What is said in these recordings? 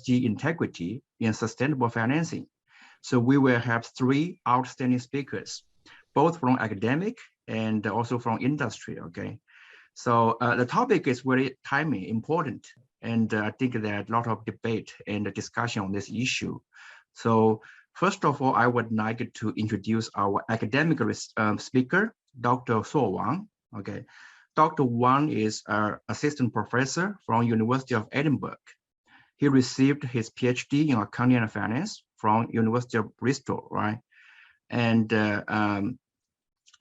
ESG integrity in sustainable financing. So we will have 3 outstanding speakers, both from academic and also from industry, okay? So the topic is very timely, important, and I think there are a lot of debate and discussion on this issue. So first of all, I would like to introduce our academic speaker, Dr. So Wang. Okay, Dr. Wang is an assistant professor from University of Edinburgh. He received his PhD in accounting and finance from University of Bristol, right? And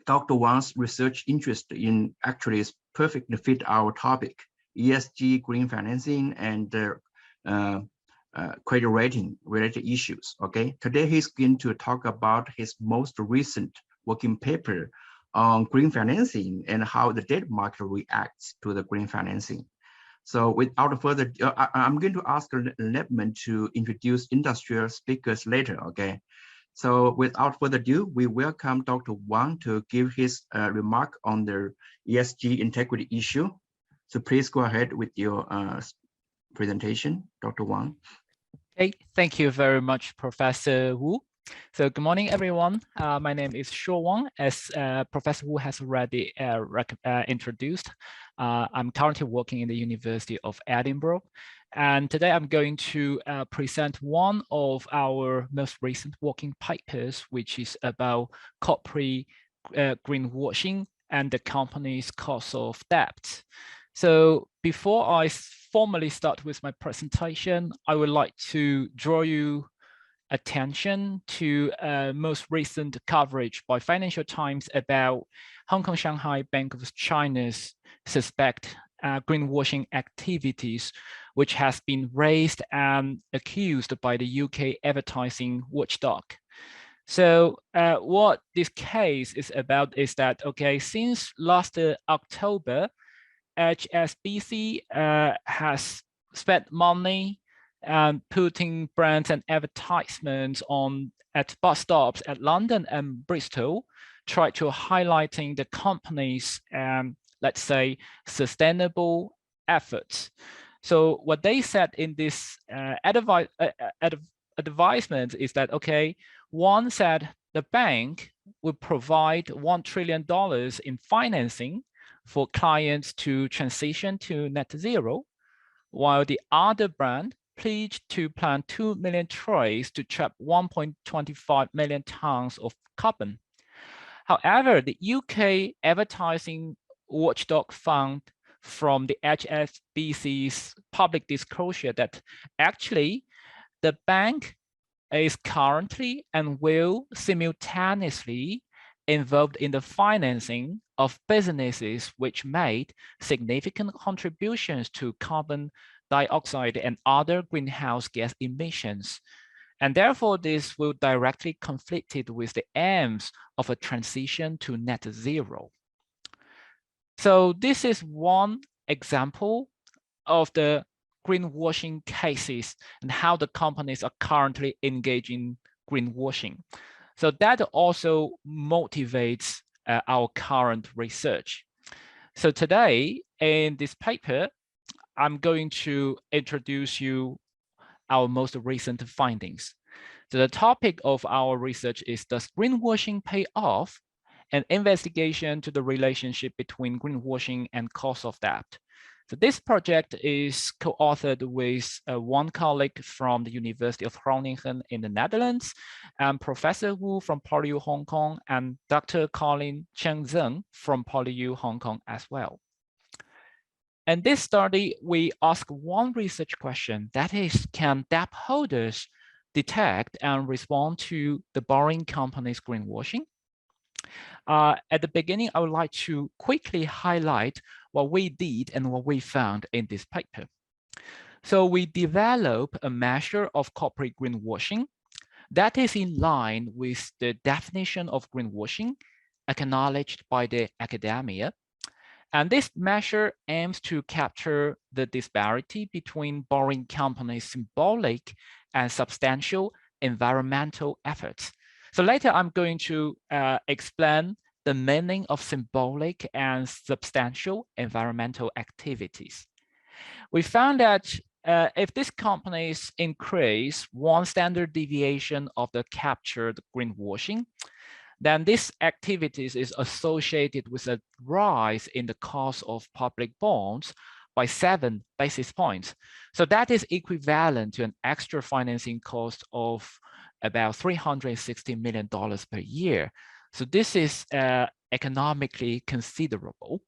Dr. Wang's research interest in actually is perfectly fit our topic, ESG, green financing, and credit rating related issues, okay? Today, he's going to talk about his most recent working paper on green financing and how the debt market reacts to the green financing. So without further, I'm going to ask Lebman to introduce industrial speakers later, okay? So without further ado, we welcome Dr. Wang to give his remark on the ESG integrity issue. So please go ahead with your presentation, Dr. Wang. Okay, thank you very much, Professor Wu. So good morning, everyone. My name is Shuo Wang. As Professor Wu has already introduced, I'm currently working in the University of Edinburgh. And today I'm going to present one of our most recent working papers, which is about corporate greenwashing and the company's cost of debt. So before I formally start with my presentation, I would like to draw you attention to most recent coverage by Financial Times about Hong Kong Shanghai Bank of China's suspect greenwashing activities, which has been raised and accused by the UK advertising watchdog. So what this case is about is that, okay, since last October, HSBC has spent money putting brands and advertisements at bus stops at London and Bristol, try to highlighting the company's, let's say, sustainable efforts. So what they said in this advisement is that, okay, one said the bank will provide $1 trillion in financing for clients to transition to net zero, while the other brand pledged to plant 2 million trees to trap 1.25 million tons of carbon. However, the UK advertising watchdog found from the HSBC's public disclosure that actually the bank is currently and will simultaneously involved in the financing of businesses which made significant contributions to carbon dioxide and other greenhouse gas emissions. And therefore, this will directly conflict with the aims of a transition to net zero. So this is one example of the greenwashing cases and how the companies are currently engaging greenwashing. So that also motivates our current research. So today in this paper, I'm going to introduce you our most recent findings. So the topic of our research is, does greenwashing pay off? An investigation to the relationship between greenwashing and cost of debt. So this project is co-authored with one colleague from the University of Groningen in the Netherlands, and Professor Wu from PolyU Hong Kong, and Dr. Colin Cheng Zeng from PolyU Hong Kong as well. In this study, we ask one research question, that is, can debt holders detect and respond to the borrowing company's greenwashing? At the beginning, I would like to quickly highlight what we did and what we found in this paper. So we developed a measure of corporate greenwashing that is in line with the definition of greenwashing acknowledged by the academia. And this measure aims to capture the disparity between borrowing companies' symbolic and substantial environmental efforts. So later I'm going to explain the meaning of symbolic and substantial environmental activities. We found that if these companies increase one standard deviation of the captured greenwashing, then this activities is associated with a rise in the cost of public bonds by 7 basis points. So that is equivalent to an extra financing cost of about $360 million per year. So this is economically considerable.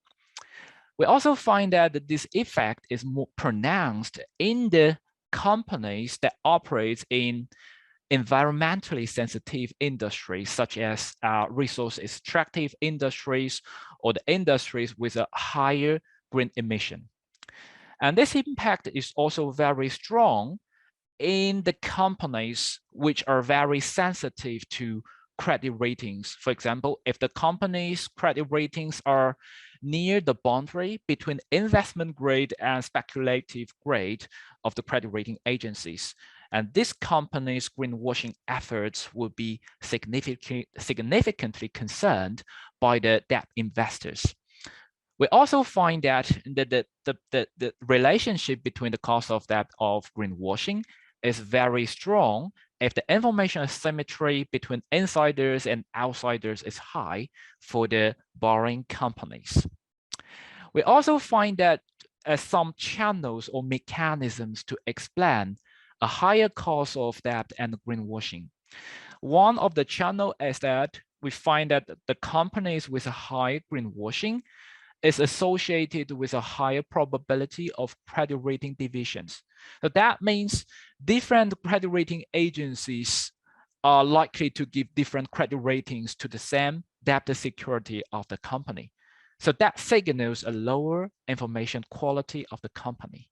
We also find that this effect is more pronounced in the companies that operate in environmentally sensitive industries, such as resource extractive industries or the industries with a higher green emission. And this impact is also very strong in the companies which are very sensitive to credit ratings. For example, if the company's credit ratings are near the boundary between investment grade and speculative grade of the credit rating agencies, and this company's greenwashing efforts will be significantly concerned by the debt investors. We also find that the relationship between the cost of debt of greenwashing is very strong if the information asymmetry between insiders and outsiders is high for the borrowing companies. We also find that some channels or mechanisms to explain a higher cost of debt and greenwashing. One of the channel is that we find that the companies with a high greenwashing is associated with a higher probability of credit rating deviations. So that means different credit rating agencies are likely to give different credit ratings to the same debt security of the company. So that signals a lower information quality of the company.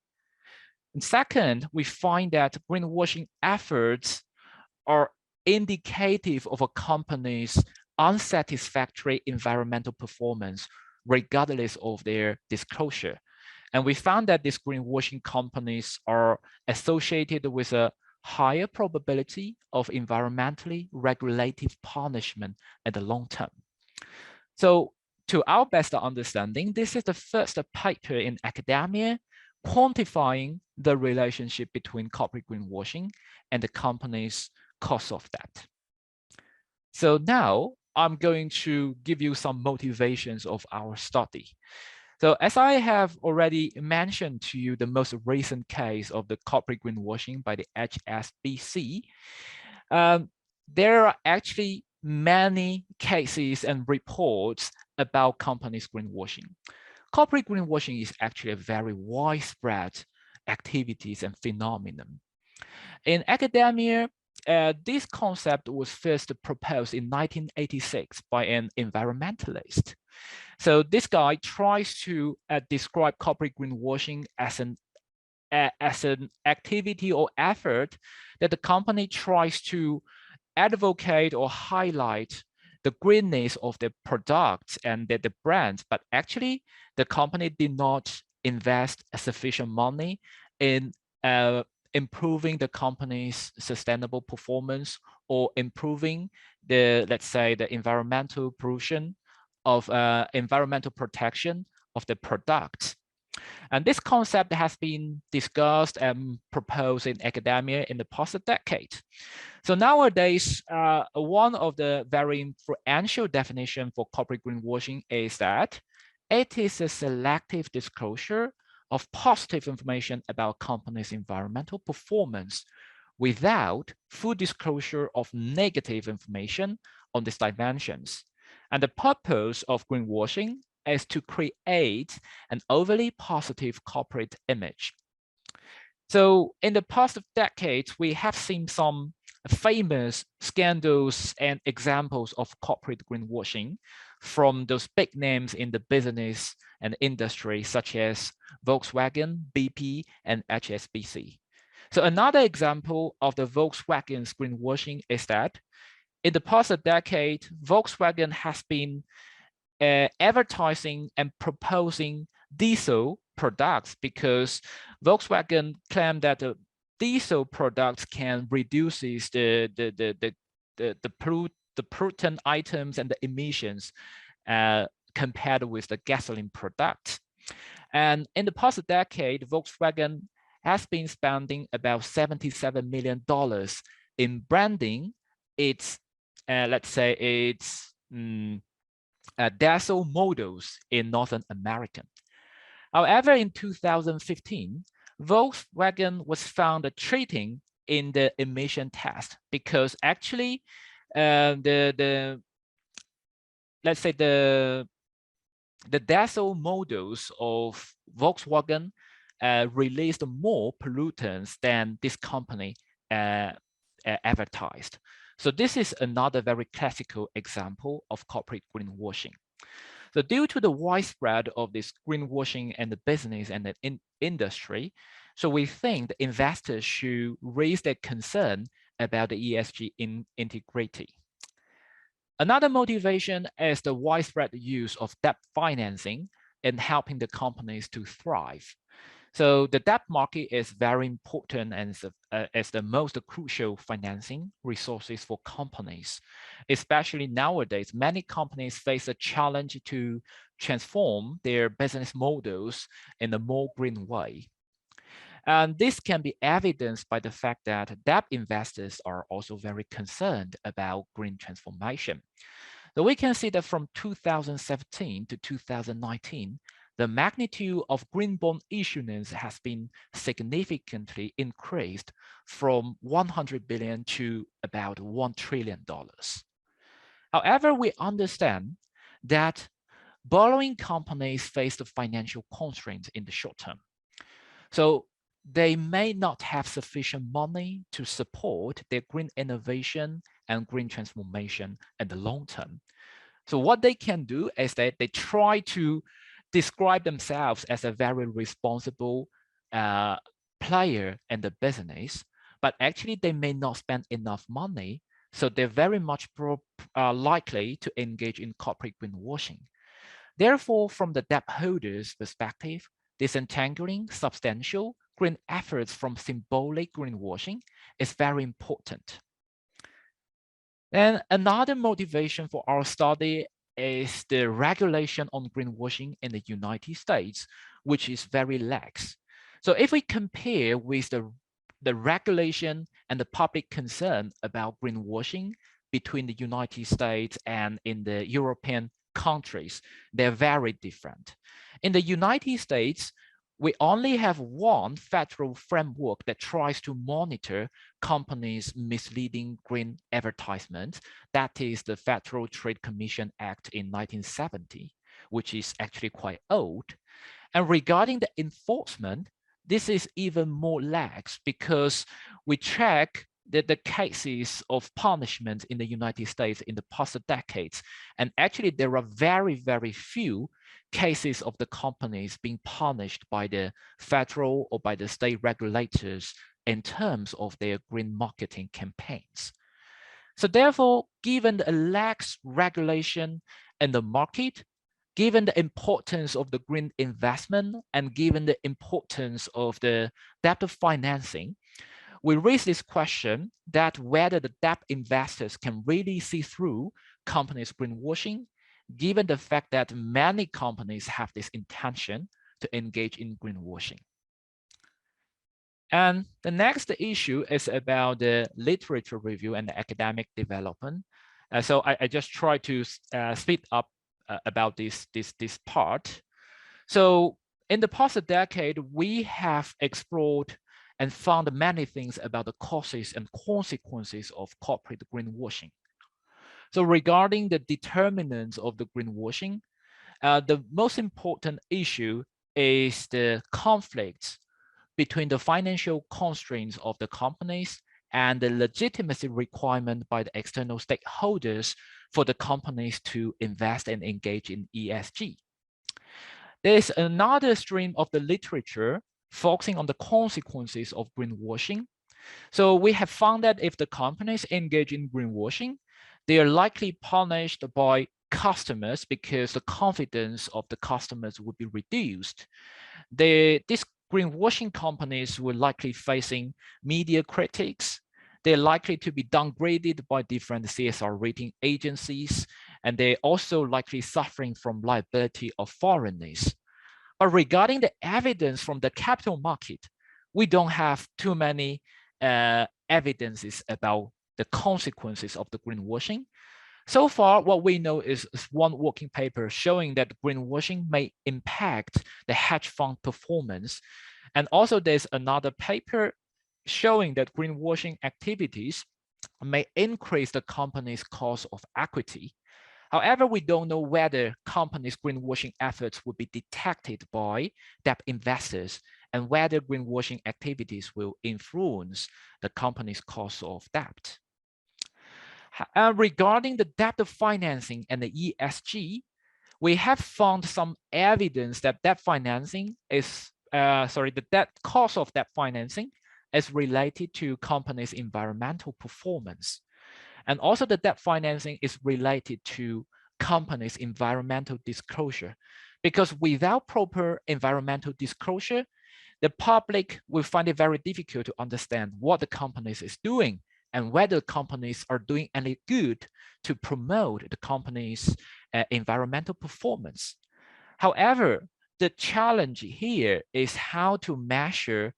And second, we find that greenwashing efforts are indicative of a company's unsatisfactory environmental performance, regardless of their disclosure. And we found that these greenwashing companies are associated with a higher probability of environmentally regulative punishment at the long term. So to our best understanding, this is the first paper in academia quantifying the relationship between corporate greenwashing and the company's cost of debt. So now I'm going to give you some motivations of our study. So as I have already mentioned to you, the most recent case of the corporate greenwashing by the HSBC, there are actually many cases and reports about companies greenwashing. Corporate greenwashing is actually a very widespread activities and phenomenon. In academia, this concept was first proposed in 1986 by an environmentalist. So this guy tries to describe corporate greenwashing as an activity or effort that the company tries to advocate or highlight the greenness of the products and the brands, but actually the company did not invest sufficient money in improving the company's sustainable performance or improving the, let's say, the environmental pollution of environmental protection of the products. And this concept has been discussed and proposed in academia in the past decade. So nowadays, one of the very influential definitions for corporate greenwashing is that it is a selective disclosure of positive information about companies' environmental performance without full disclosure of negative information on these dimensions. And the purpose of greenwashing is to create an overly positive corporate image. So in the past decades, we have seen some famous scandals and examples of corporate greenwashing from those big names in the business and industry, such as Volkswagen, BP, and HSBC. So another example of the Volkswagen's greenwashing is that in the past decade, Volkswagen has been advertising and proposing diesel products because Volkswagen claimed that the diesel products can reduce the pollutant items and the emissions compared with the gasoline products. And in the past decade, Volkswagen has been spending about $77 million in branding its, let's say, its diesel models in Northern America. However, in 2015, Volkswagen was found cheating in the emission test because actually let's say the diesel models of Volkswagen released more pollutants than this company advertised. So this is another very classical example of corporate greenwashing. So due to the widespread of this greenwashing in the business and the industry, so we think the investors should raise their concern about the ESG integrity. Another motivation is the widespread use of debt financing in helping the companies to thrive. So the debt market is very important and is the most crucial financing resources for companies. Especially nowadays, many companies face a challenge to transform their business models in a more green way. And this can be evidenced by the fact that debt investors are also very concerned about green transformation. So we can see that from 2017 to 2019, the magnitude of green bond issuance has been significantly increased from 100 billion to about $1 trillion. However, we understand that borrowing companies face the financial constraints in the short term. So they may not have sufficient money to support their green innovation and green transformation in the long term. So what they can do is that they try to describe themselves as a very responsible player in the business, but actually they may not spend enough money. So they're very much likely to engage in corporate greenwashing. Therefore, from the debt holders' perspective, disentangling substantial green efforts from symbolic greenwashing is very important. And another motivation for our study is the regulation on greenwashing in the United States, which is very lax. So if we compare with the regulation and the public concern about greenwashing between the United States and in the European countries, they're very different. In the United States, we only have one federal framework that tries to monitor companies' misleading green advertisements. That is the Federal Trade Commission Act in 1970, which is actually quite old. And regarding the enforcement, this is even more lax because we track the cases of punishment in the United States in the past decades. And actually, there are very, very few cases of the companies being punished by the federal or by the state regulators in terms of their green marketing campaigns. So therefore, given the lax regulation in the market, given the importance of the green investment, and given the importance of the debt financing, we raise this question that whether the debt investors can really see through companies' greenwashing, given the fact that many companies have this intention to engage in greenwashing. And the next issue is about the literature review and the academic development. So I just try to speed up about this part. So in the past decade, we have explored and found many things about the causes and consequences of corporate greenwashing. So regarding the determinants of the greenwashing, the most important issue is the conflict between the financial constraints of the companies and the legitimacy requirement by the external stakeholders for the companies to invest and engage in ESG. There is another stream of the literature focusing on the consequences of greenwashing. So we have found that if the companies engage in greenwashing, they are likely punished by customers because the confidence of the customers would be reduced. These greenwashing companies will likely facing media critics. They're likely to be downgraded by different CSR rating agencies, and they're also likely suffering from liability of foreigners. But regarding the evidence from the capital market, we don't have too many evidences about the consequences of the greenwashing. So far, what we know is one working paper showing that greenwashing may impact the hedge fund performance. And also there's another paper showing that greenwashing activities may increase the company's cost of equity. However, we don't know whether companies' greenwashing efforts will be detected by debt investors and whether greenwashing activities will influence the company's cost of debt. Regarding the debt financing and the ESG, we have found some evidence that debt financing is, the debt cost of debt financing is related to companies' environmental performance. And also the debt financing is related to companies' environmental disclosure, because without proper environmental disclosure, the public will find it very difficult to understand what the companies is doing and whether companies are doing any good to promote the company's environmental performance. However, the challenge here is how to measure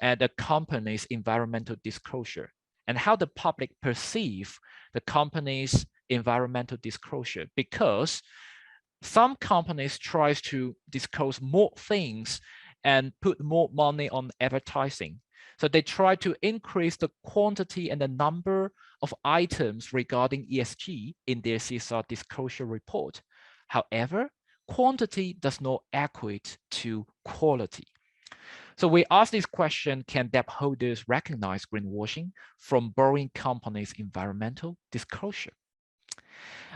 the company's environmental disclosure and how the public perceive the company's environmental disclosure, because some companies tries to disclose more things and put more money on advertising. So they try to increase the quantity and the number of items regarding ESG in their CSR disclosure report. However, quantity does not equate to quality. So we ask this question, can debt holders recognize greenwashing from borrowing companies' environmental disclosure?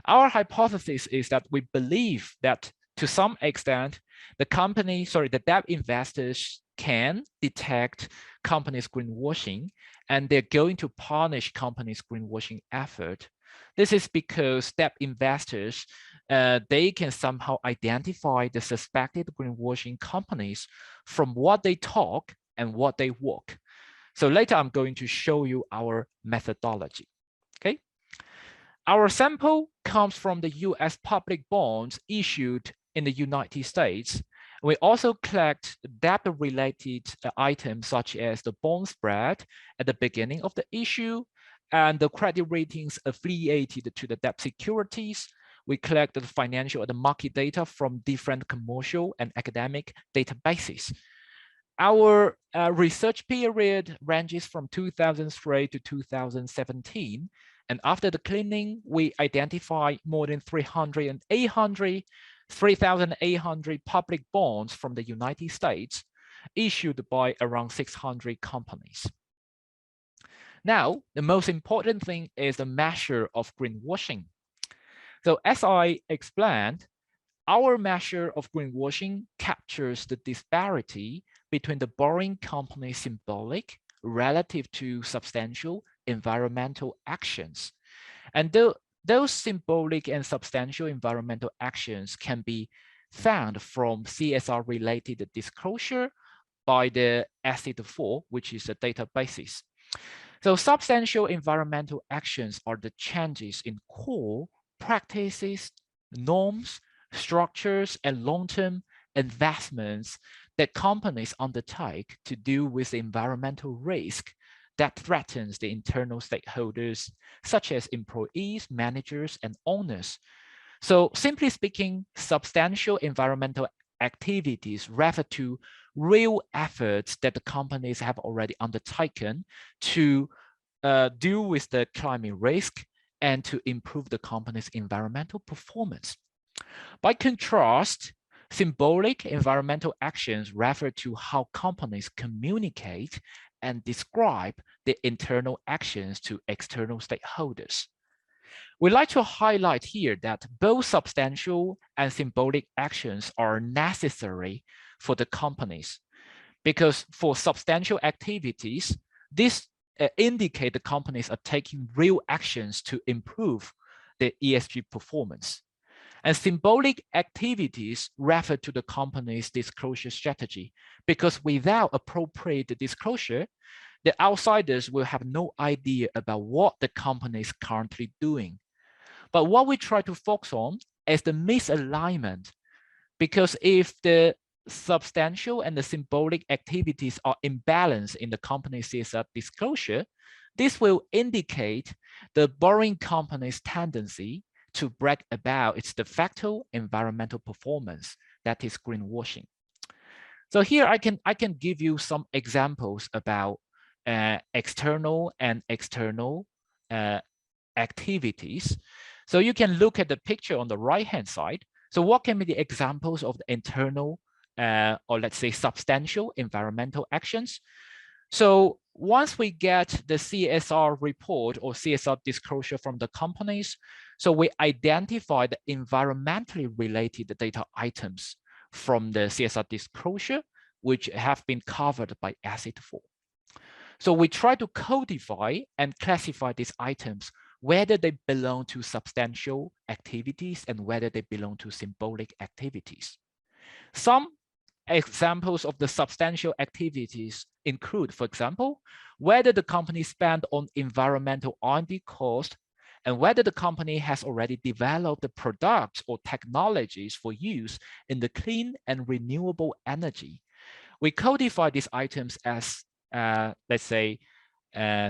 Our hypothesis is that we believe that to some extent, the debt investors can detect companies' greenwashing, and they're going to punish companies' greenwashing effort. This is because debt investors, they can somehow identify the suspected greenwashing companies from what they talk and what they work. So later I'm going to show you our methodology, okay? Our sample comes from the US public bonds issued in the United States. We also collect debt-related items such as the bond spread at the beginning of the issue and the credit ratings affiliated to the debt securities. We collect the financial and the market data from different commercial and academic databases. Our research period ranges from 2003 to 2017. And after the cleaning, we identify more than 3,800 public bonds from the United States issued by around 600 companies. Now, the most important thing is the measure of greenwashing. So as I explained, our measure of greenwashing captures the disparity between the borrowing company's symbolic relative to substantial environmental actions. And those symbolic and substantial environmental actions can be found from CSR-related disclosure by the S10, which is a databases. So substantial environmental actions are the changes in core practices, norms, structures, and long-term investments that companies undertake to deal with environmental risk that threatens the internal stakeholders, such as employees, managers, and owners. So simply speaking, substantial environmental activities refer to real efforts that the companies have already undertaken to deal with the climate risk and to improve the company's environmental performance. By contrast, symbolic environmental actions refer to how companies communicate and describe their internal actions to external stakeholders. We'd like to highlight here that both substantial and symbolic actions are necessary for the companies, because for substantial activities, this indicate the companies are taking real actions to improve the ESG performance. And symbolic activities refer to the company's disclosure strategy, because without appropriate disclosure, the outsiders will have no idea about what the company is currently doing. But what we try to focus on is the misalignment, because if the substantial and the symbolic activities are imbalanced in the company's CSR disclosure, this will indicate the borrowing company's tendency to brag about its de facto environmental performance, that is greenwashing. So here I can give you some examples about external and external activities. So you can look at the picture on the right-hand side. So what can be the examples of the internal or let's say substantial environmental actions? So once we get the CSR report or CSR disclosure from the companies, so we identify the environmentally related data items from the CSR disclosure, which have been covered by Asset 4. So we try to codify and classify these items, whether they belong to substantial activities and whether they belong to symbolic activities. Some examples of the substantial activities include, for example, whether the company spent on environmental R&D cost and whether the company has already developed the products or technologies for use in the clean and renewable energy. We codify these items as, let's say,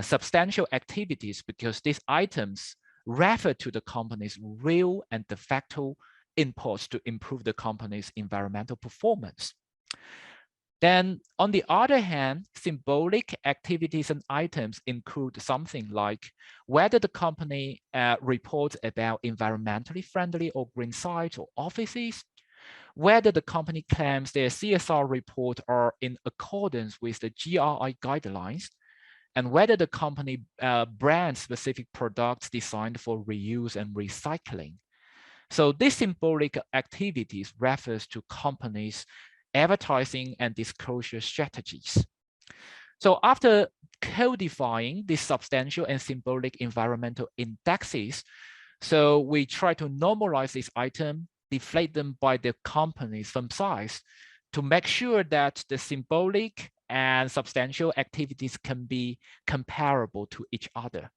substantial activities because these items refer to the company's real and de facto inputs to improve the company's environmental performance. Then on the other hand, symbolic activities and items include something like whether the company reports about environmentally friendly or green sites or offices, whether the company claims their CSR report are in accordance with the GRI guidelines, and whether the company brands specific products designed for reuse and recycling. So these symbolic activities refers to companies' advertising and disclosure strategies. So after codifying these substantial and symbolic environmental indexes, so we try to normalize this item, deflate them by the company's firm size to make sure that the symbolic and substantial activities can be comparable to each other.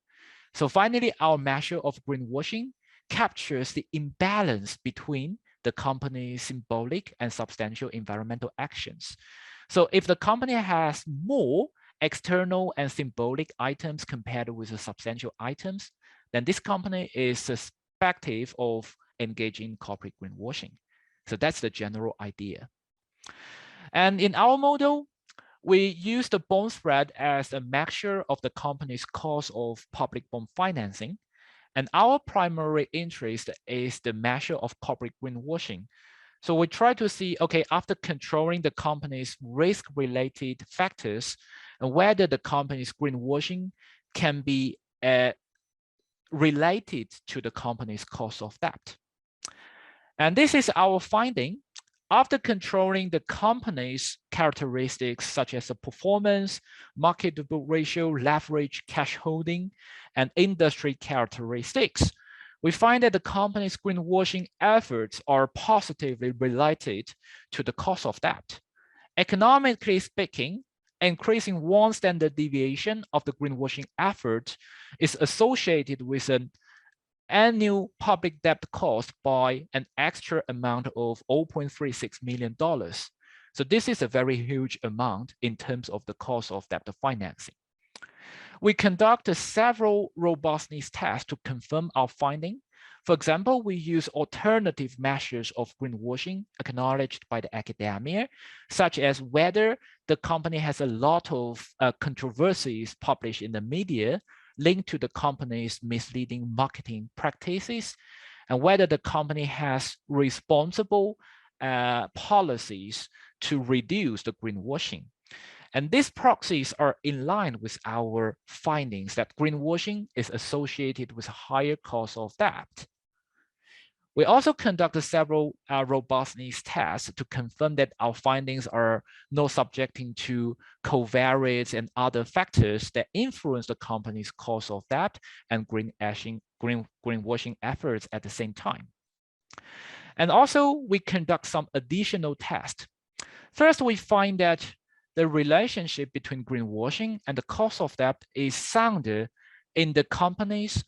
So finally, our measure of greenwashing captures the imbalance between the company's symbolic and substantial environmental actions. So if the company has more external and symbolic items compared with the substantial items, then this company is suspected of engaging in corporate greenwashing. So that's the general idea. And in our model, we use the bond spread as a measure of the company's cost of public bond financing. And our primary interest is the measure of corporate greenwashing. So we try to see, okay, after controlling the company's risk-related factors, and whether the company's greenwashing can be related to the company's cost of debt. And this is our finding. After controlling the company's characteristics such as the performance, market-to-book ratio, leverage, cash holding, and industry characteristics, we find that the company's greenwashing efforts are positively related to the cost of debt. Economically speaking, increasing one standard deviation of the greenwashing effort is associated with an annual public debt cost by an extra amount of $0.36 million. So this is a very huge amount in terms of the cost of debt financing. We conducted several robustness tests to confirm our finding. For example, we use alternative measures of greenwashing acknowledged by the academia, such as whether the company has a lot of controversies published in the media linked to the company's misleading marketing practices, and whether the company has responsible policies to reduce the greenwashing. And these proxies are in line with our findings that greenwashing is associated with higher cost of debt. We also conducted several robustness tests to confirm that our findings are not subjecting to covariates and other factors that influence the company's cost of debt and greenwashing efforts at the same time. And also, we conduct some additional tests. First, we find that the relationship between greenwashing and the cost of debt is sounder in the companies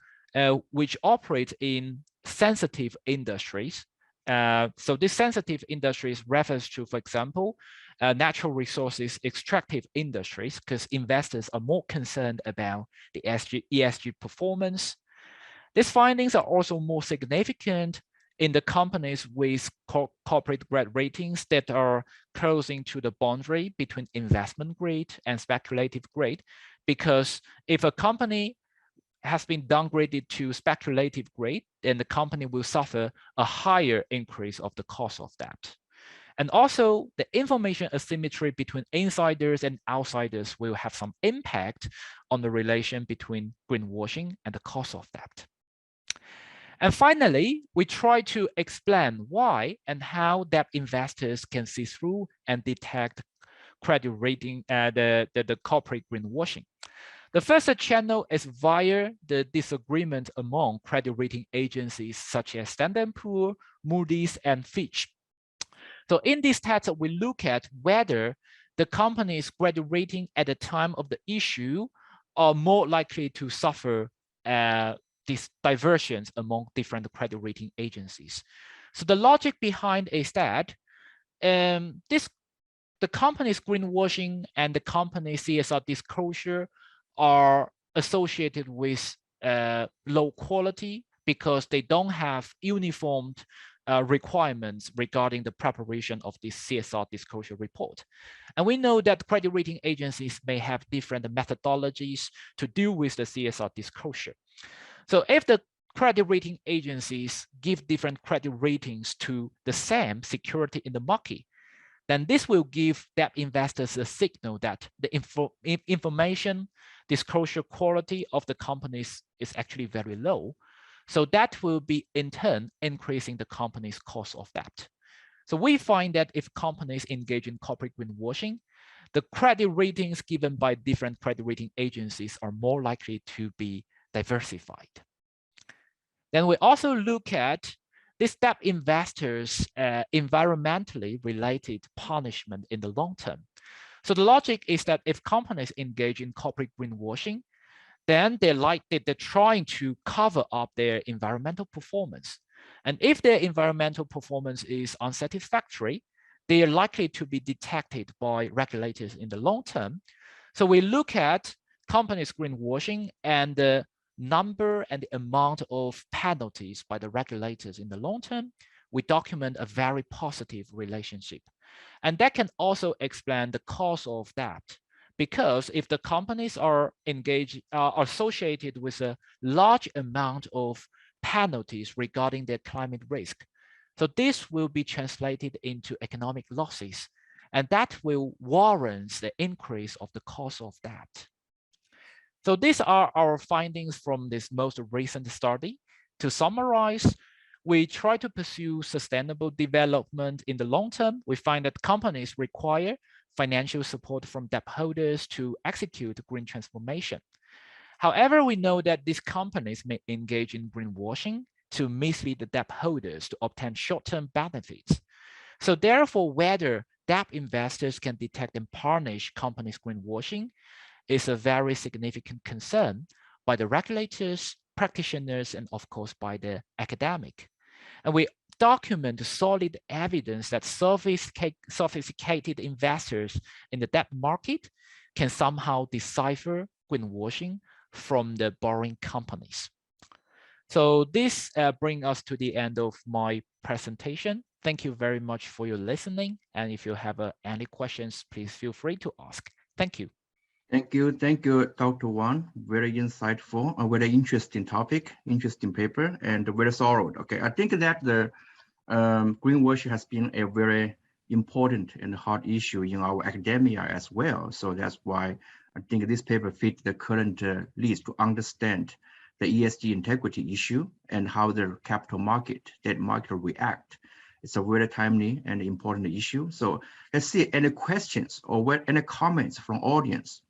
which operate in sensitive industries So this sensitive industries refers to, for example, natural resources extractive industries, because investors are more concerned about the ESG performance. These findings are also more significant in the companies with corporate grade ratings that are closing to the boundary between investment grade and speculative grade, because if a company has been downgraded to speculative grade, then the company will suffer a higher increase of the cost of that. And also the information asymmetry between insiders and outsiders will have some impact on the relation between greenwashing and the cost of debt. And finally, we try to explain why and how debt investors can see through and detect credit rating, the corporate greenwashing. The first channel is via the disagreement among credit rating agencies such as Standard & Poor's, Moody's, and Fitch. So in this test, we look at whether the company's credit rating at the time of the issue are more likely to suffer these diversions among different credit rating agencies. So the logic behind is that the company's greenwashing and the company's CSR disclosure are associated with low quality because they don't have uniform requirements regarding the preparation of this CSR disclosure report. And we know that credit rating agencies may have different methodologies to deal with the CSR disclosure. So if the credit rating agencies give different credit ratings to the same security in the market, then this will give debt investors a signal that the information disclosure quality of the companies is actually very low. So that will be in turn increasing the company's cost of debt. So we find that if companies engage in corporate greenwashing, the credit ratings given by different credit rating agencies are more likely to be diversified. Then we also look at this debt investors' environmentally related punishment in the long term. So the logic is that if companies engage in corporate greenwashing, then they're trying to cover up their environmental performance. And if their environmental performance is unsatisfactory, they are likely to be detected by regulators in the long term. So we look at companies greenwashing and the number and the amount of penalties by the regulators in the long term. We document a very positive relationship. And that can also explain the cause of that. Because if the companies are associated with a large amount of penalties regarding their climate risk, so this will be translated into economic losses, and that will warrant the increase of the cost of that. So these are our findings from this most recent study. To summarize, we try to pursue sustainable development in the long term. We find that companies require financial support from debt holders to execute green transformation. However, we know that these companies may engage in greenwashing to mislead the debt holders to obtain short-term benefits. So therefore, whether debt investors can detect and punish companies' greenwashing is a very significant concern by the regulators, practitioners, and of course by the academic. And we document solid evidence that sophisticated investors in the debt market can somehow decipher greenwashing from the borrowing companies. So this brings us to the end of my presentation. Thank you very much for your listening. And if you have any questions, please feel free to ask. Thank you. Thank you, Dr. Wang. Very insightful, a very interesting topic, interesting paper, and very thorough. Okay, I think that the greenwashing has been a very important and hard issue in our academia as well. So that's why I think this paper fits the current needs to understand the ESG integrity issue and how the capital market, debt market react. It's a very timely and important issue. So let's see any questions or any comments from audience.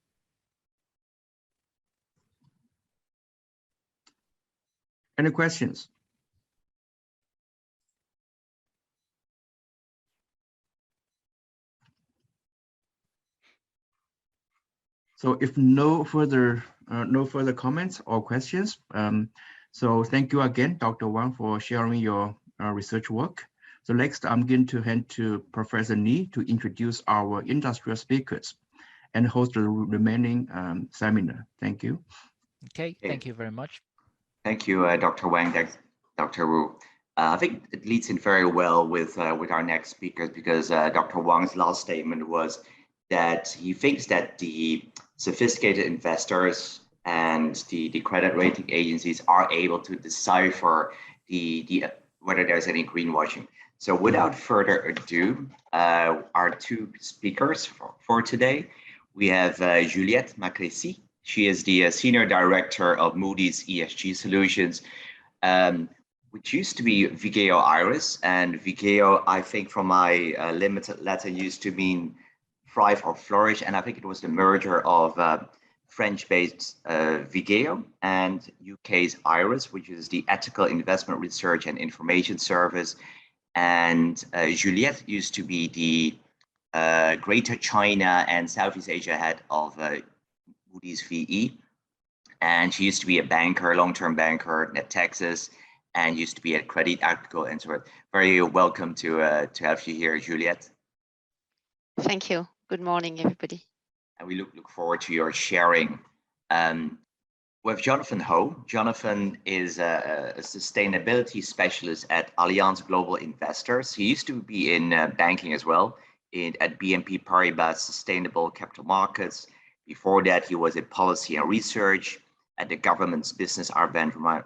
Any questions? So if no further comments or questions, so thank you again, Dr. Wang, for sharing your research work. So next, I'm going to hand to Professor Ni to introduce our industrial speakers and host the remaining seminar. Thank you. Okay, thank you very much. Thank you, Dr. Wang, Dr. Wu. I think it leads in very well with our next speakers, because Dr. Wang's last statement was that he thinks that the sophisticated investors and the credit rating agencies are able to decipher whether there's any greenwashing. So without further ado, our two speakers for today, we have Juliette Maclessy. She is the Senior Director of Moody's ESG Solutions, which used to be Vigeo Iris. And Vigeo, I think from my limited letter, used to mean thrive or flourish. And I think it was the merger of French-based Vigeo and UK's Iris, which is the Ethical Investment Research and Information Service. And Juliette used to be the Greater China and Southeast Asia head of Moody's VE. And she used to be a banker, long-term banker at Texas, and used to be at Credit Agricole. And so we're very welcome to have you here, Juliette. Thank you. Good morning, everybody. And we look forward to your sharing. With Jonathan Ho. Jonathan is a sustainability specialist at Allianz Global Investors. He used to be in banking as well, at BNP Paribas Sustainable Capital Markets. Before that, he was at Policy and Research at the government's Business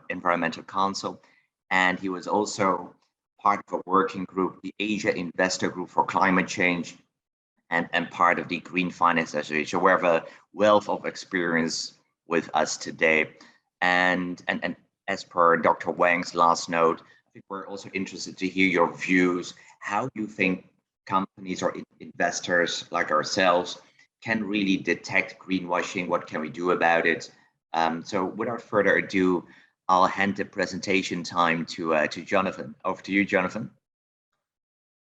Environmental Council. And he was also part of a working group, the Asia Investor Group for Climate Change, and part of the Green Finance Association. We have a wealth of experience with us today. And as per Dr. Wang's last note, I think we're also interested to hear your views. How do you think companies or investors like ourselves can really detect greenwashing? What can we do about it? So without further ado, I'll hand the presentation time to Jonathan. Over to you, Jonathan.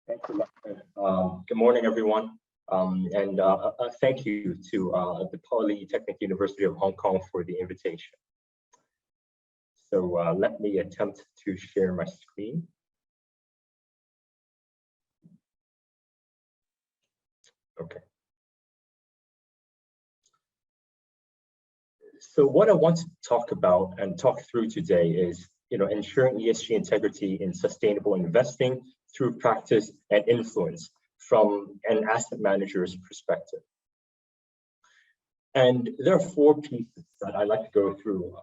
Thank you. Good morning, everyone. And thank you to the Polytechnic University of Hong Kong for the invitation. So let me attempt to share my screen. Okay. So what I want to talk about and talk through today is, ensuring ESG integrity in sustainable investing through practice and influence from an asset manager's perspective. And there are 4 pieces that I'd like to go through.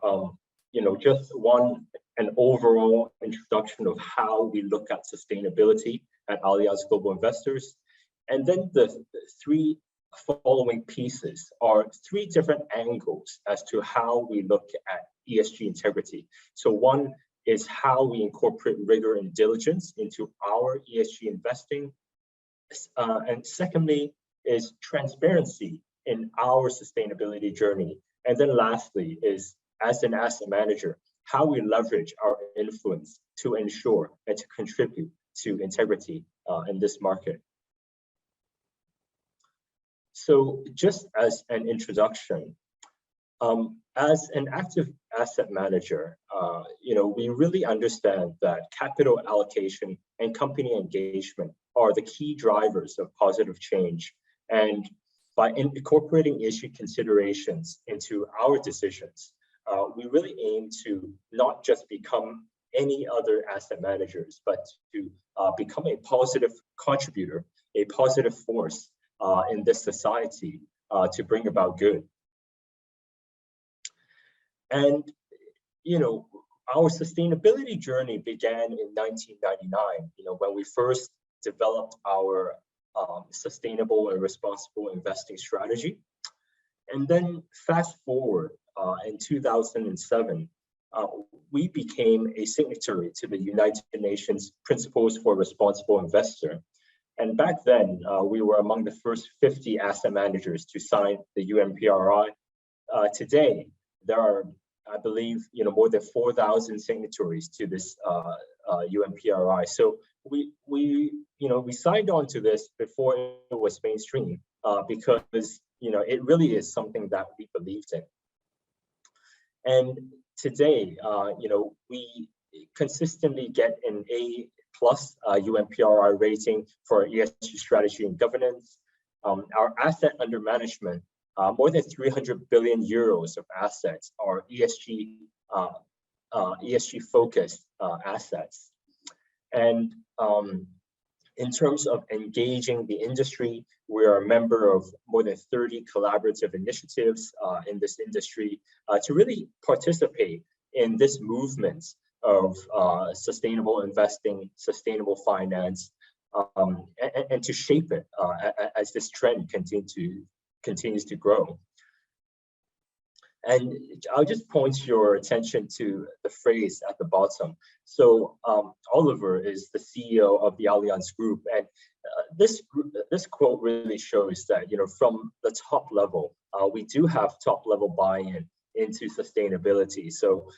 Just one, an overall introduction of how we look at sustainability at Allianz Global Investors. And then the 3 following pieces are 3 different angles as to how we look at ESG integrity. So one is how we incorporate rigor and diligence into our ESG investing. And secondly is transparency in our sustainability journey. And then lastly is, as an asset manager, how we leverage our influence to ensure and to contribute to integrity in this market. So just as an introduction, as an active asset manager, we really understand that capital allocation and company engagement are the key drivers of positive change. And by incorporating ESG considerations into our decisions, we really aim to not just become any other asset managers, but to become a positive contributor, a positive force in this society to bring about good. And, our sustainability journey began in 1999, when we first developed our sustainable and responsible investing strategy. And then fast forward in 2007, we became a signatory to the United Nations Principles for Responsible Investor. And back then, we were among the first 50 asset managers to sign the UNPRI. Today, there are, I believe, more than 4,000 signatories to this UNPRI. So we signed on to this before it was mainstream because it really is something that we believed in. And today, we consistently get an A plus UNPRI rating for ESG strategy and governance. Our asset under management, more than 300 billion euros of assets are ESG focused assets. And in terms of engaging the industry, we are a member of more than 30 collaborative initiatives in this industry to really participate in this movement of sustainable investing, sustainable finance, and to shape it as this trend continues to grow. And I'll just point your attention to the phrase at the bottom. So Oliver is the CEO of the Allianz Group, and this quote really shows that, from the top level, we do have top level buy-in into sustainability. So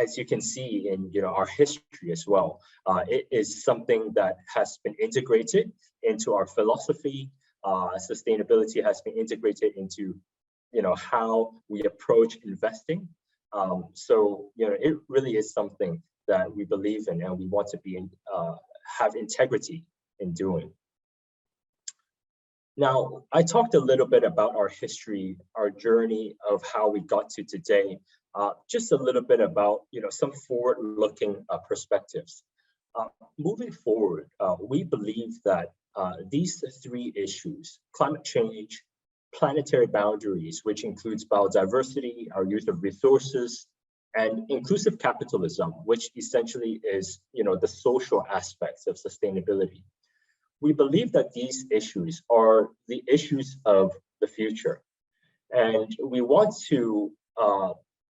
as you can see in our history as well, it is something that has been integrated into our philosophy. Sustainability has been integrated into how we approach investing. So it really is something that we believe in and we want to be have integrity in doing. Now, I talked a little bit about our history, our journey of how we got to today. Just a little bit about some forward-looking perspectives. Moving forward, we believe that these three issues: climate change, planetary boundaries, which includes biodiversity, our use of resources, and inclusive capitalism, which essentially is the social aspects of sustainability. We believe that these issues are the issues of the future, and we want to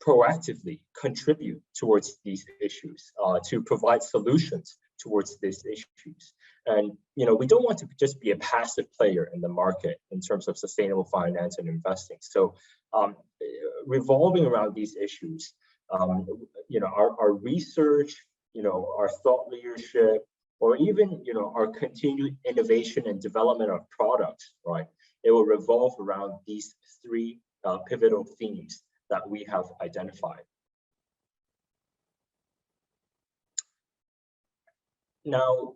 proactively contribute towards these issues, to provide solutions towards these issues. And we don't want to just be a passive player in the market in terms of sustainable finance and investing. So revolving around these issues, our research, our thought leadership, or even our continued innovation and development of products, right? It will revolve around these three pivotal themes that we have identified. Now,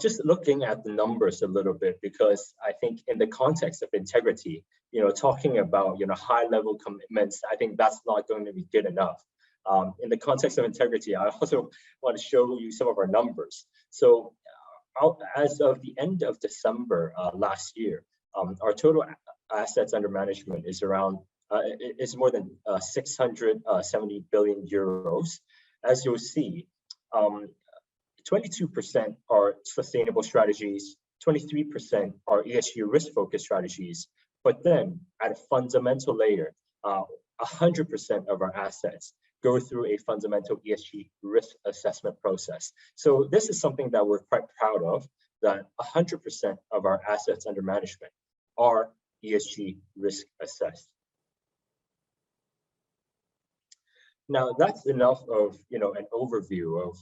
just looking at the numbers a little bit, because I think in the context of integrity, talking about high-level commitments, I think that's not going to be good enough. In the context of integrity, I also want to show you some of our numbers. So as of the end of December last year, our total assets under management is around is more than 670 billion euros. As you'll see, 22% are sustainable strategies, 23% are ESG risk-focused strategies, but then at a fundamental layer, 100% of our assets go through a fundamental ESG risk assessment process. So this is something that we're quite proud of, that 100% of our assets under management are ESG risk assessed. Now that's enough of an overview of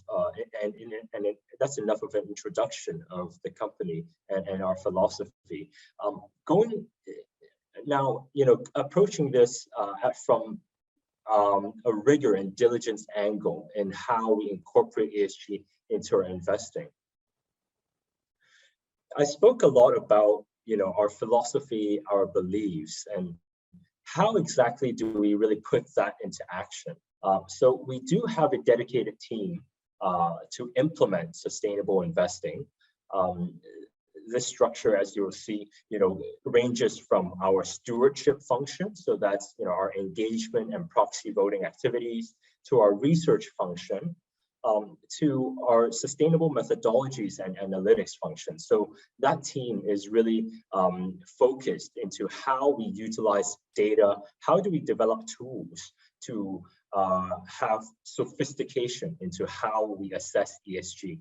that's enough of an introduction of the company and our philosophy. Going now, approaching this from a rigor and diligence angle in how we incorporate ESG into our investing. I spoke a lot about our philosophy, our beliefs, and how exactly do we really put that into action. So we do have a dedicated team to implement sustainable investing. This structure, as you will see, ranges from our stewardship function, so that's our engagement and proxy voting activities, to our research function, to our sustainable methodologies and analytics function. So that team is really focused into how we utilize data, how do we develop tools to have sophistication into how we assess ESG.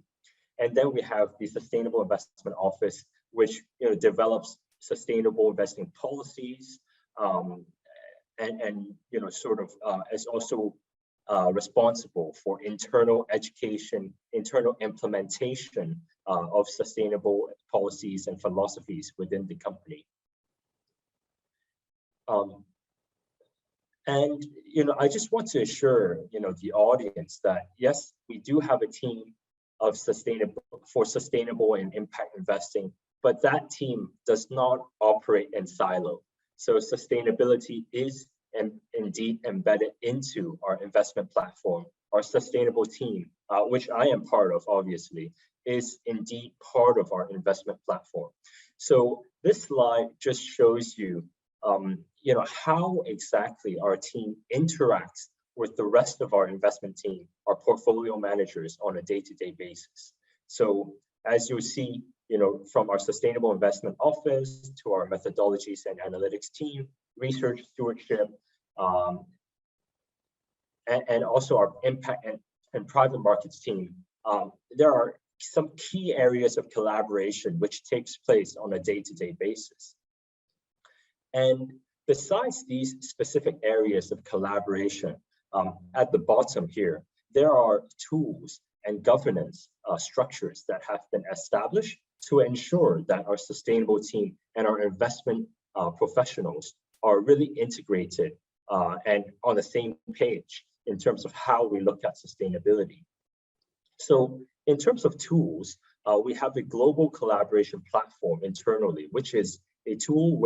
And then we have the Sustainable Investment Office, which develops sustainable investing policies, and sort of is also responsible for internal education, internal implementation of sustainable policies and philosophies within the company. And I just want to assure the audience that yes, we do have a team of sustainable and impact investing, but that team does not operate in silo. So sustainability is indeed embedded into our investment platform. Our sustainable team, which I am part of, obviously, is indeed part of our investment platform. So this slide just shows you, how exactly our team interacts with the rest of our investment team, our portfolio managers, on a day-to-day basis. So as you'll see, from our sustainable investment office to our methodologies and analytics team, research stewardship, and also our impact and private markets team, there are some key areas of collaboration which takes place on a day-to-day basis. And besides these specific areas of collaboration, at the bottom here, there are tools and governance structures that have been established to ensure that our sustainable team and our investment professionals are really integrated and on the same page in terms of how we look at sustainability. So in terms of tools, we have a global collaboration platform internally, which is a tool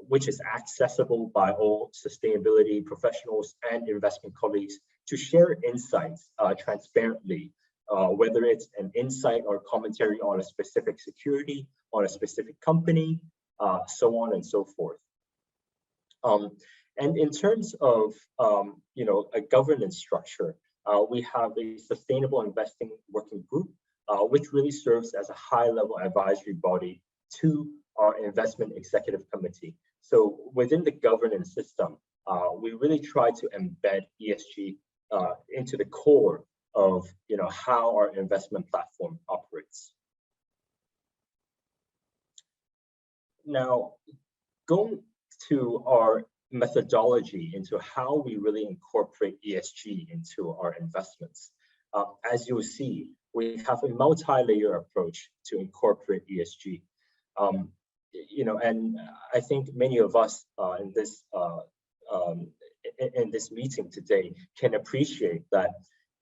which is accessible by all sustainability professionals and investment colleagues to share insights transparently, whether it's an insight or commentary on a specific security, on a specific company, so on and so forth. And in terms of a governance structure, we have a sustainable investing working group, which really serves as a high-level advisory body to our investment executive committee. So within the governance system, we really try to embed ESG into the core of how our investment platform operates. Now, going to our methodology into how we really incorporate ESG into our investments. As you'll see, we have a multi-layer approach to incorporate ESG. And I think many of us in this meeting today can appreciate that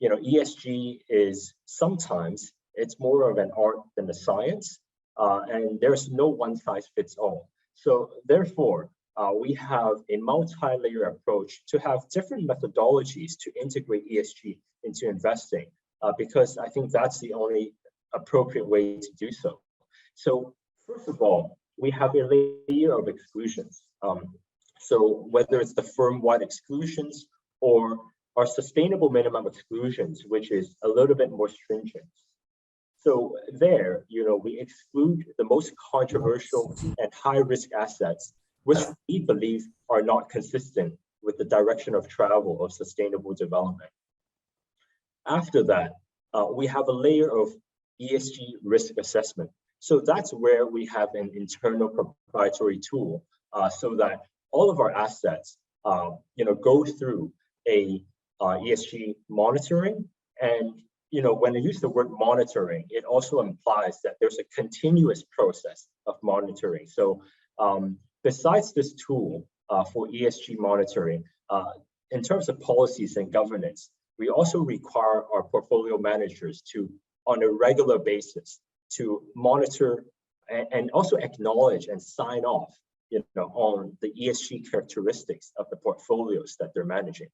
ESG is sometimes it's more of an art than a science, and there's no one size fits all. So therefore, we have a multi-layer approach to have different methodologies to integrate ESG into investing, because I think that's the only appropriate way to do so. So first of all, we have a layer of exclusions. So whether it's the firm-wide exclusions or our sustainable minimum exclusions, which is a little bit more stringent. So there, we exclude the most controversial and high-risk assets, which we believe are not consistent with the direction of travel of sustainable development. After that, we have a layer of ESG risk assessment. So that's where we have an internal proprietary tool so that all of our assets, go through a ESG monitoring. And, when I use the word monitoring, it also implies that there's a continuous process of monitoring. So besides this tool for ESG monitoring, in terms of policies and governance, we also require our portfolio managers to, on a regular basis, to monitor and also acknowledge and sign off, on the ESG characteristics of the portfolios that they're managing.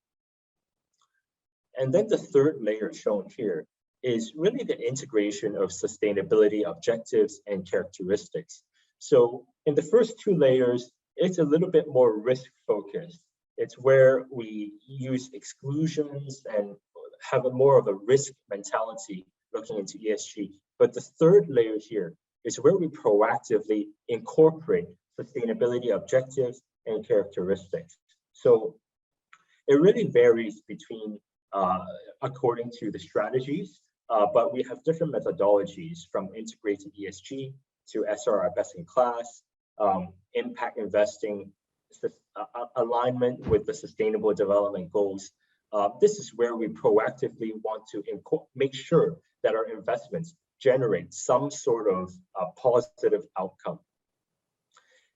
And then the third layer shown here is really the integration of sustainability objectives and characteristics. So in the first two layers, it's a little bit more risk focused. It's where we use exclusions and have more of a risk mentality looking into ESG. But the third layer here is where we proactively incorporate sustainability objectives and characteristics. So it really varies between according to the strategies, but we have different methodologies from integrated ESG to SRI best in class, impact investing, alignment with the sustainable development goals. This is where we proactively want to make sure that our investments generate some sort of positive outcome.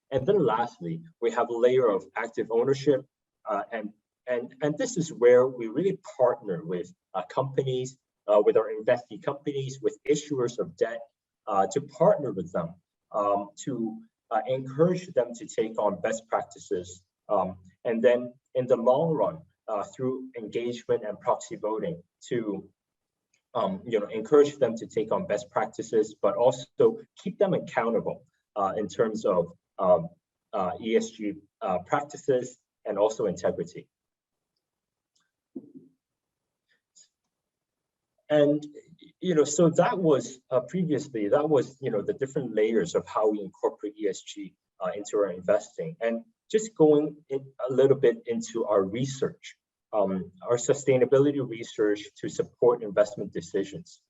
And then lastly, we have a layer of active ownership, and this is where we really partner with companies, with our investee companies, with issuers of debt, to partner with them, to encourage them to take on best practices, and then in the long run, through engagement and proxy voting, to encourage them to take on best practices, but also keep them accountable in terms of ESG practices and also integrity. And so that was previously, that was the different layers of how we incorporate ESG into our investing. And just going a little bit into our research, our sustainability research to support investment decisions.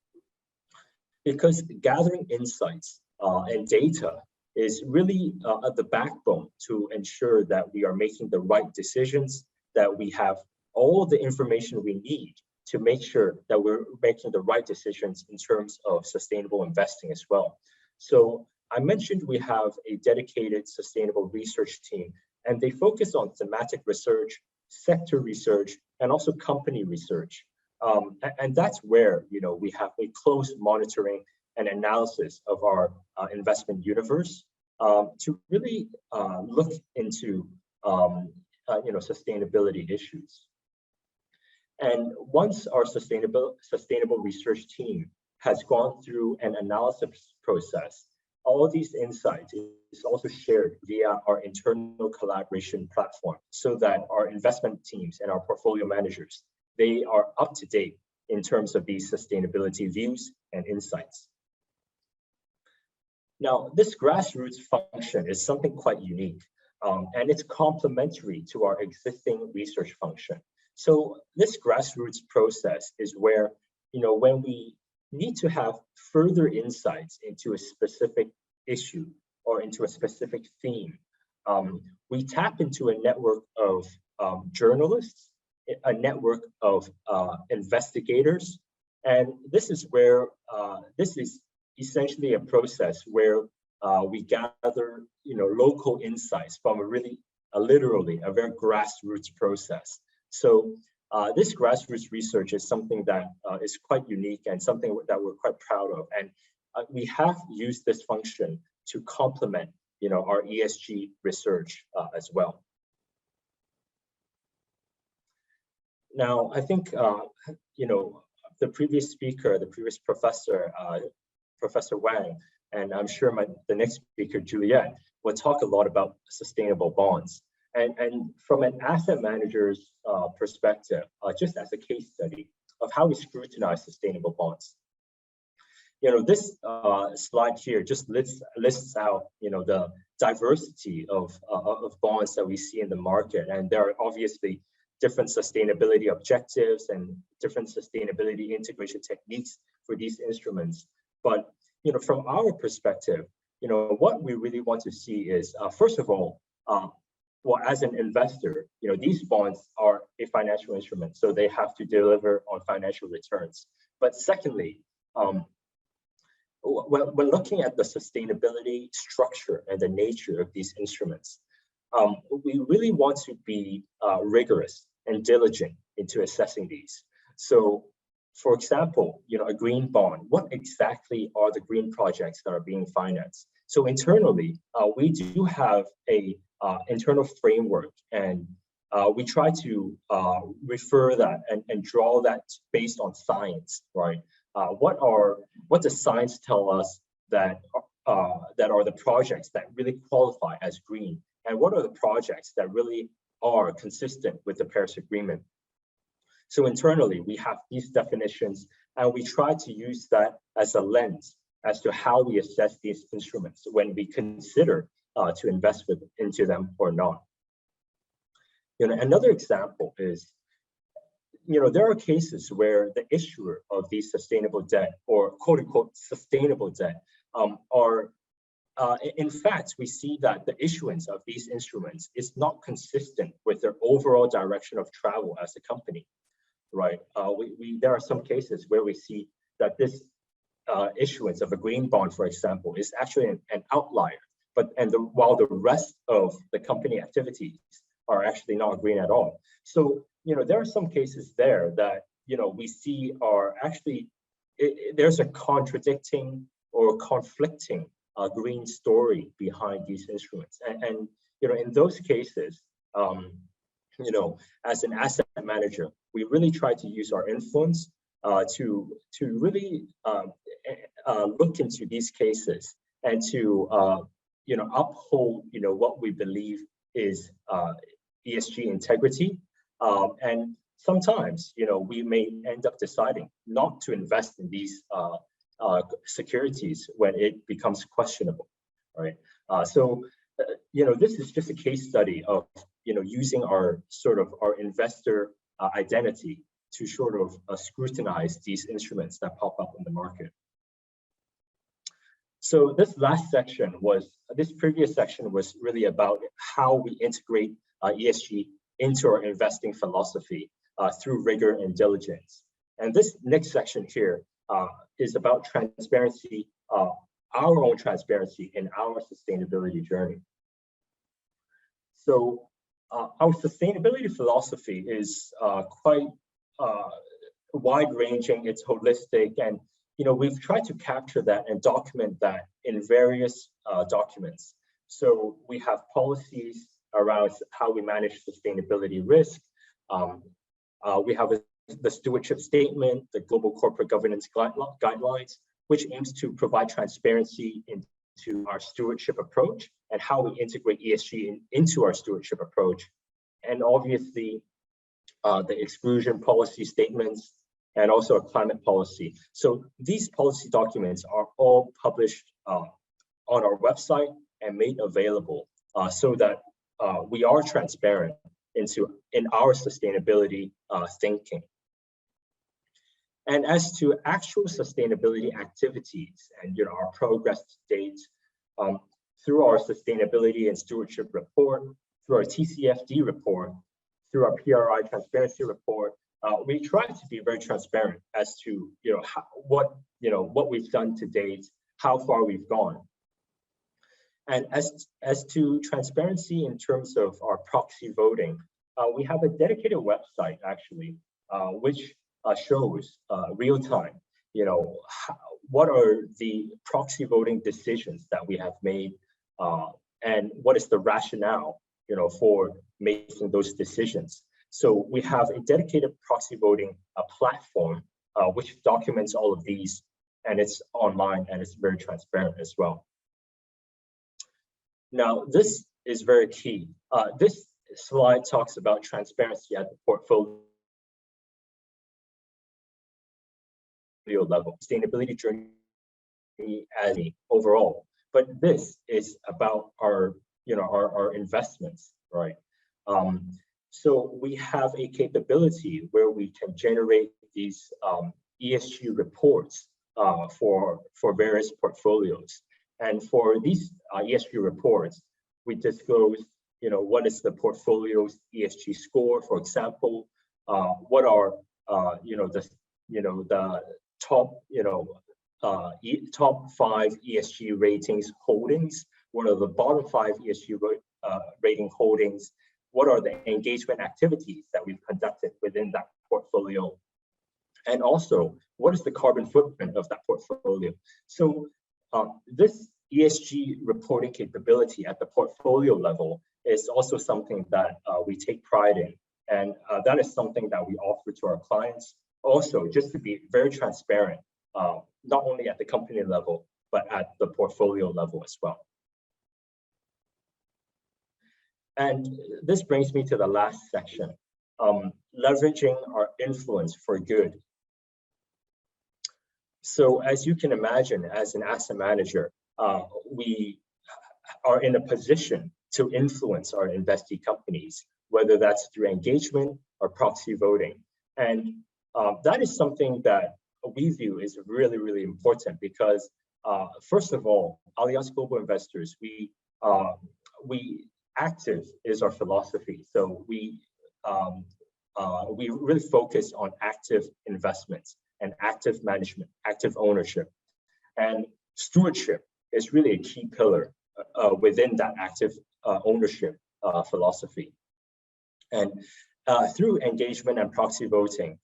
Because gathering insights and data is really the backbone to ensure that we are making the right decisions, that we have all the information we need to make sure that we're making the right decisions in terms of sustainable investing as well. So I mentioned we have a dedicated sustainable research team, and they focus on thematic research, sector research, and also company research. And that's where we have a close monitoring and analysis of our investment universe to really look into sustainability issues. And once our sustainable research team has gone through an analysis process, all these insights is also shared via our internal collaboration platform, so that our investment teams and our portfolio managers, they are up to date in terms of these sustainability views and insights. Now, this grassroots function is something quite unique, and it's complementary to our existing research function. So this grassroots process is where, when we need to have further insights into a specific issue or into a specific theme, we tap into a network of journalists, a network of investigators, and this is where this is essentially a process where we gather, local insights from literally a very grassroots process. So this grassroots research is something that is quite unique and something that we're quite proud of. And we have used this function to complement, our ESG research as well. Now, I think, the previous speaker, the previous professor, Professor Wang, and I'm sure the next speaker, Juliet, will talk a lot about sustainable bonds. And from an asset manager's perspective, just as a case study of how we scrutinize sustainable bonds. This slide here just lists out, the diversity of bonds that we see in the market. And there are obviously different sustainability objectives and different sustainability integration techniques for these instruments. But, from our perspective, what we really want to see is, first of all, well, as an investor, these bonds are a financial instrument, so they have to deliver on financial returns. But secondly, when looking at the sustainability structure and the nature of these instruments, we really want to be rigorous and diligent into assessing these. So, for example, a green bond, what exactly are the green projects that are being financed? So internally, we do have a internal framework, and we try to refer that and draw that based on science, right? What does science tell us that are the projects that really qualify as green, and what are the projects that really are consistent with the Paris Agreement? So internally, we have these definitions, and we try to use that as a lens as to how we assess these instruments when we consider to invest into them or not. Another example is, there are cases where the issuer of these sustainable debt, or quote unquote sustainable debt, in fact, we see that the issuance of these instruments is not consistent with their overall direction of travel as a company, right? There are some cases where we see that this issuance of a green bond, for example, is actually an outlier, while the rest of the company activities are actually not green at all. So, there are some cases there that we see are actually, there's a contradicting or conflicting green story behind these instruments. And in those cases, as an asset manager, we really try to use our influence to really look into these cases and to uphold what we believe is ESG integrity. And sometimes we may end up deciding not to invest in these securities when it becomes questionable, right? So this is just a case study of using our investor identity to sort of scrutinize these instruments that pop up in the market. So this previous section was really about how we integrate ESG into our investing philosophy through rigor and diligence. And this next section here is about transparency, our own transparency in our sustainability journey. So our sustainability philosophy is quite wide-ranging, it's holistic, and we've tried to capture that and document that in various documents. So we have policies around how we manage sustainability risk. We have the stewardship statement, the global corporate governance guidelines, which aims to provide transparency into our stewardship approach and how we integrate ESG into our stewardship approach. And obviously, the exclusion policy statements, and also a climate policy. So these policy documents are all published on our website and made available so that we are transparent in our sustainability thinking. And as to actual sustainability activities and our progress to date, through our sustainability and stewardship report, through our TCFD report, through our PRI transparency report, we try to be very transparent as to what we've done to date, how far we've gone. And as to transparency in terms of our proxy voting, we have a dedicated website actually, which shows real time, what are the proxy voting decisions that we have made, and what is the rationale, for making those decisions. So we have a dedicated proxy voting platform, which documents all of these, and it's online and it's very transparent as well. Now, this is very key. This slide talks about transparency at the portfolio level, sustainability journey as overall. But this is about our investments, right? So we have a capability where we can generate these ESG reports for various portfolios. And for these ESG reports, we disclose, what is the portfolio's ESG score, for example, what are, the top, top 5 ESG ratings holdings, what are the bottom 5 ESG rating holdings, what are the engagement activities that we've conducted within that portfolio, and also what is the carbon footprint of that portfolio. So this ESG reporting capability at the portfolio level is also something that we take pride in, and that is something that we offer to our clients. Also, just to be very transparent, not only at the company level, but at the portfolio level as well. And this brings me to the last section, leveraging our influence for good. So as you can imagine, as an asset manager, we are in a position to influence our investee companies, whether that's through engagement or proxy voting. And that is something that we view is really, really important because, first of all, Allianz Global Investors, we active is our philosophy. So we really focus on active investments and active management, active ownership. And stewardship is really a key pillar within that active ownership philosophy. And through engagement and proxy voting,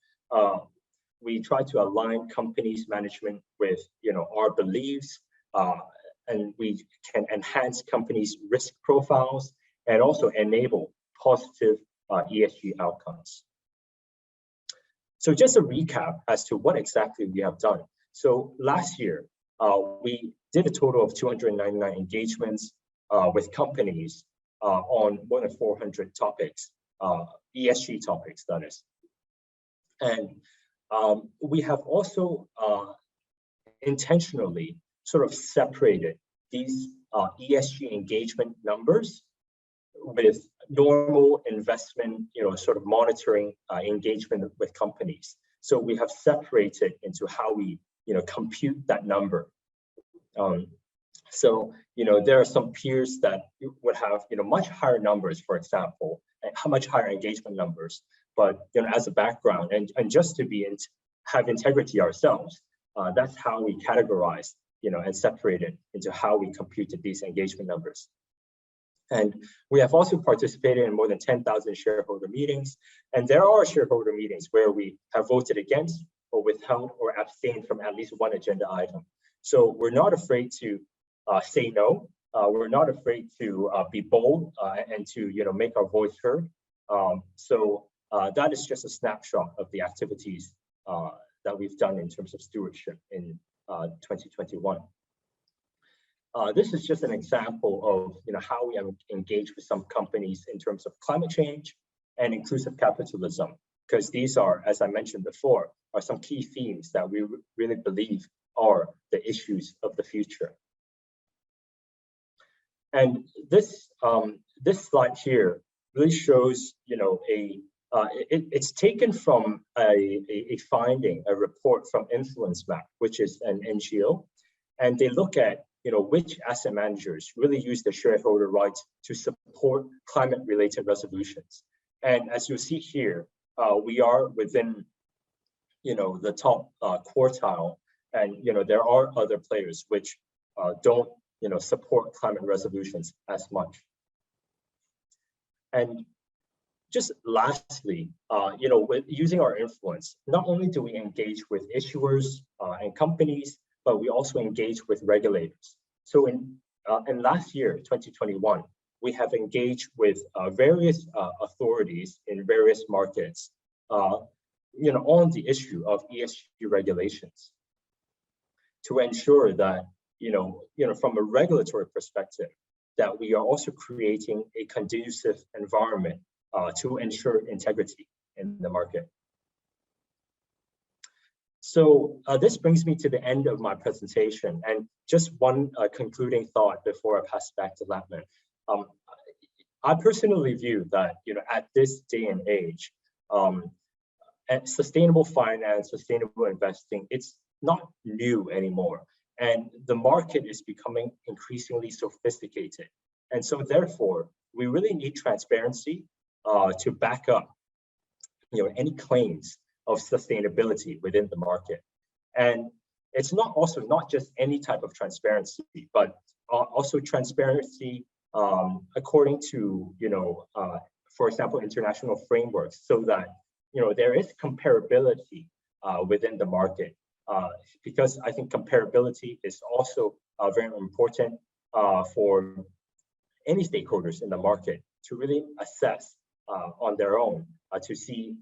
We try to align companies' management with our beliefs, and we can enhance companies' risk profiles and also enable positive ESG outcomes. So just a recap as to what exactly we have done. So last year, we did a total of 299 engagements with companies on more than 400 topics, ESG topics, that is. And we have also intentionally sort of separated these ESG engagement numbers with normal investment, sort of monitoring engagement with companies. So we have separated into how we, compute that number. So, there are some peers that would have, much higher numbers, for example, and much higher engagement numbers. But, as a background and just to have integrity ourselves, that's how we categorize, and separated into how we computed these engagement numbers. And we have also participated in more than 10,000 shareholder meetings. And there are shareholder meetings where we have voted against or withheld or abstained from at least one agenda item. So we're not afraid to say no. We're not afraid to be bold and to make our voice heard. So that is just a snapshot of the activities that we've done in terms of stewardship in 2021. This is just an example of how we engage with some companies in terms of climate change and inclusive capitalism, because these are, as I mentioned before, are some key themes that we really believe are the issues of the future. And this slide here really shows it's taken from a finding, a report from Influence Map, which is an NGO, and they look at which asset managers really use the shareholder rights to support climate-related resolutions. And as you see here, we are within, the top quartile, and there are other players which don't, support climate resolutions as much. And just lastly, with using our influence, not only do we engage with issuers and companies, but we also engage with regulators. So in last year, 2021, we have engaged with various authorities in various markets, on the issue of ESG regulations, to ensure that, from a regulatory perspective, that we are also creating a conducive environment to ensure integrity in the market. So this brings me to the end of my presentation, and just one concluding thought before I pass back to Lapman. I personally view that at this day and age, sustainable finance, sustainable investing, it's not new anymore, and the market is becoming increasingly sophisticated, and so therefore we really need transparency to back up any claims of sustainability within the market. And it's not just any type of transparency, but also transparency according to, for example, international frameworks, so that, there is comparability within the market. Because I think comparability is also very important for any stakeholders in the market to really assess on their own to see,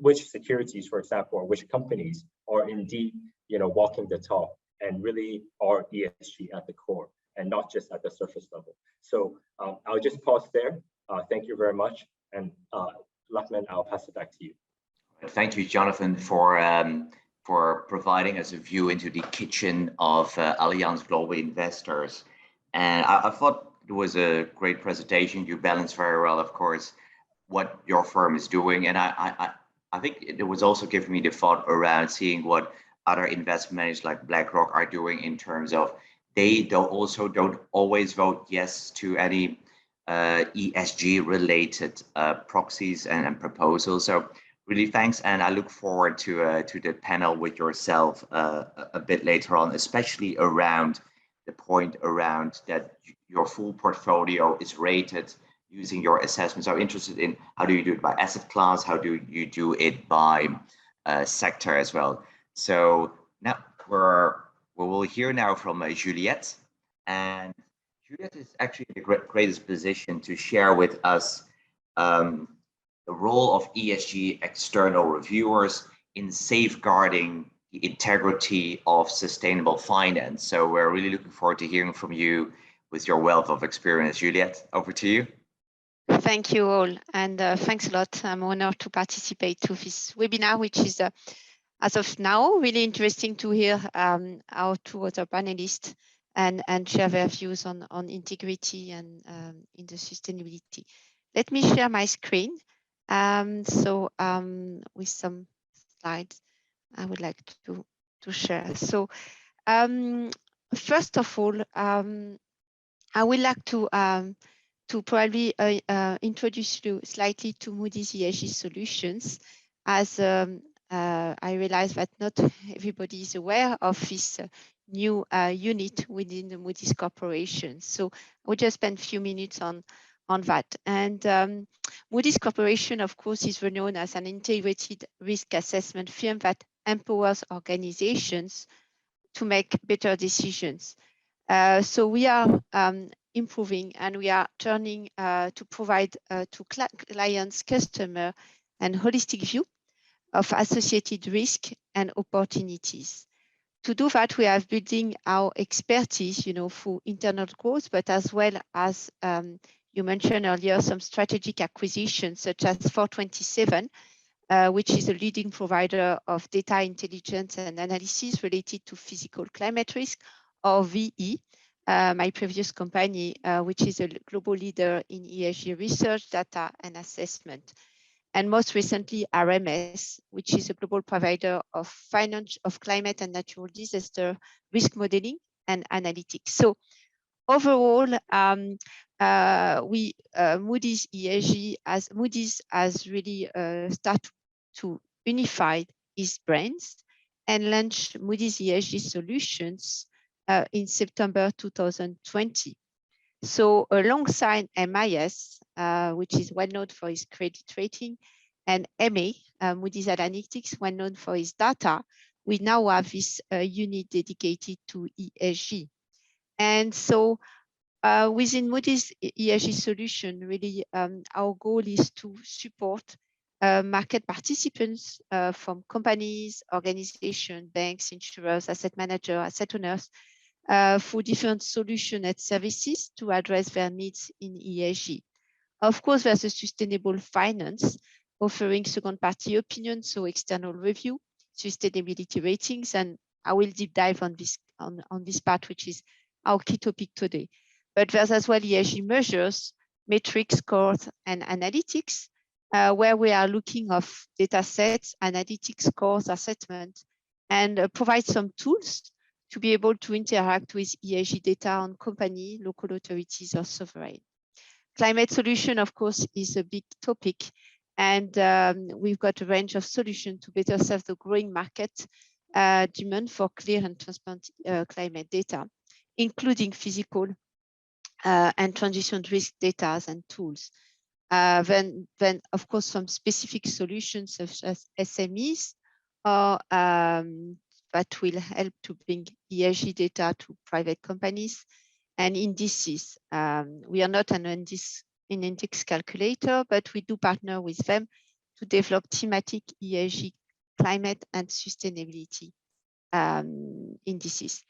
which securities, for example, or which companies are indeed, walking the talk and really are ESG at the core and not just at the surface level. So I'll just pause there. Thank you very much. And Lapman, I'll pass it back to you. Thank you, Jonathan, for providing us a view into the kitchen of Allianz Global Investors. And I thought it was a great presentation. You balanced very well, of course, what your firm is doing. And I think it was also giving me the thought around seeing what other investment managers like BlackRock are doing in terms of they don't always vote yes to any ESG related proxies and proposals. So really thanks, and I look forward to the panel with yourself a bit later on, especially around the point around that your full portfolio is rated using your assessments. I'm interested in how do you do it by asset class? How do you do it by sector as well? So now we will hear now from Juliette, and Juliette is actually in the greatest position to share with us the role of ESG external reviewers in safeguarding the integrity of sustainable finance. So we're really looking forward to hearing from you with your wealth of experience. Juliette, over to you. Thank you all, and thanks a lot. I'm honored to participate to this webinar, which is, as of now, really interesting to hear our two other panelists and share their views on integrity and in the sustainability. Let me share my screen. With some slides I would like to share. So first of all, I would like to probably introduce you slightly to Moody's ESG solutions, as I realize that not everybody is aware of this new unit within the Moody's Corporation. So I will just spend a few minutes on that. And Moody's Corporation, of course, is renowned as an integrated risk assessment firm that empowers organizations to make better decisions. So we are improving, and we are turning to provide to clients, customer, and holistic view of associated risk and opportunities. To do that, we are building our expertise, for internal growth, but as well as you mentioned earlier, some strategic acquisitions such as 427, which is a leading provider of data intelligence and analysis related to physical climate risk, or VE, my previous company, which is a global leader in ESG research, data, and assessment. And most recently, RMS, which is a global provider of climate and natural disaster risk modeling and analytics. So overall, Moody's ESG, as Moody's has really started to unify its brands and launch Moody's ESG solutions in September 2020. So alongside MIS, which is well known for its credit rating, and MA, Moody's Analytics, well known for its data, we now have this unit dedicated to ESG. And so within Moody's ESG solution, really, our goal is to support market participants from companies, organizations, banks, insurers, asset managers, asset owners, for different solutions and services to address their needs in ESG. Of course, there's a sustainable finance offering second-party opinion, so external review, sustainability ratings, and I will deep dive on this part, which is our key topic today. But there's as well ESG measures, metrics, scores, and analytics, where we are looking of data sets, analytics, scores, assessment, and provide some tools to be able to interact with ESG data on company, local authorities, or sovereign. Climate solution, of course, is a big topic, and we've got a range of solutions to better serve the growing market demand for clear and transparent climate data, including physical and transition risk data and tools. Then, of course, some specific solutions such as SMEs, or that will help to bring ESG data to private companies, and indices. We are not an index calculator, but we do partner with them to develop thematic ESG, climate, and sustainability indices.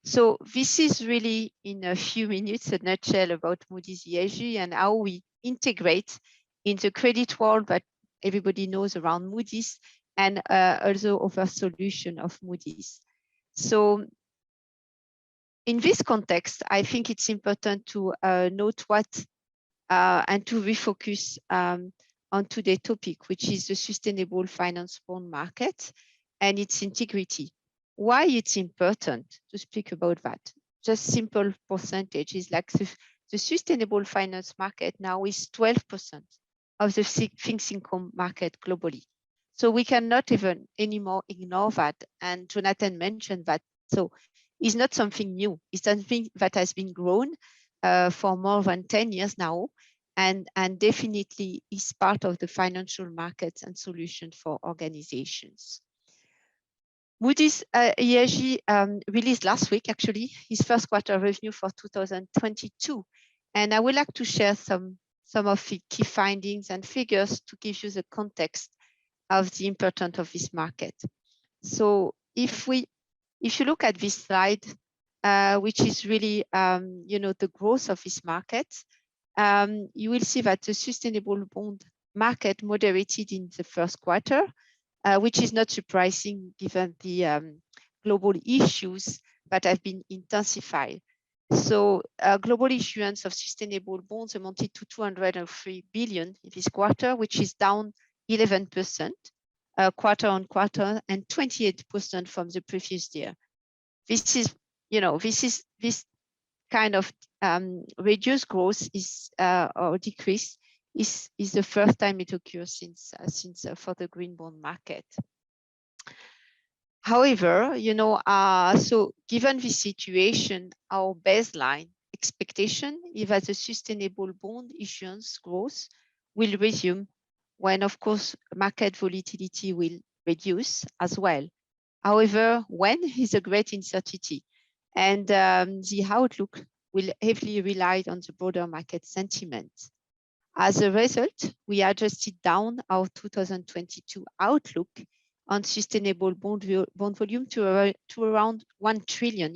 So this is really, in a few minutes, a nutshell about Moody's ESG and how we integrate in the credit world that everybody knows around Moody's, and also offer solution of Moody's. So in this context, I think it's important to note what and to refocus on today's topic, which is the sustainable finance bond market and its integrity. Why it's important to speak about that? Just simple percentage is like the sustainable finance market now is 12% of the fixed income market globally. So we cannot even anymore ignore that. And Jonathan mentioned that. So it's not something new. It's something that has been grown for more than 10 years now. and definitely is part of the financial markets and solution for organizations. Moody's ESG released last week, actually, his first quarter revenue for 2022. And I would like to share some of the key findings and figures to give you the context of the importance of this market. So if you look at this slide, which is really the growth of this market, you will see that the sustainable bond market moderated in the first quarter, which is not surprising given the global issues that have been intensified. So global issuance of sustainable bonds amounted to 203 billion in this quarter, which is down 11% quarter on quarter and 28% from the previous year. This kind of reduced growth is or decrease is the first time it occurs since for the green bond market. However, so given this situation, our baseline expectation is that the sustainable bond issuance growth will resume when, of course, market volatility will reduce as well. However, when is a great uncertainty, and the outlook will heavily rely on the broader market sentiment. As a result, we adjusted down our 2022 outlook on sustainable bond volume to around $1 trillion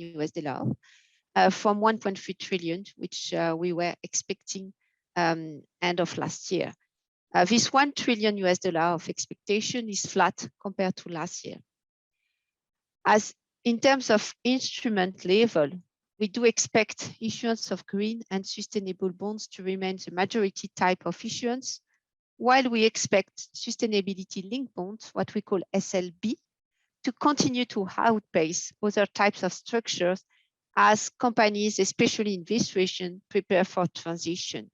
from 1.3 trillion, which we were expecting end of last year. This $1 trillion of expectation is flat compared to last year. As in terms of instrument level, we do expect issuance of green and sustainable bonds to remain the majority type of issuance, while we expect sustainability-linked bonds, what we call SLB, to continue to outpace other types of structures as companies, especially in this region, prepare for transition.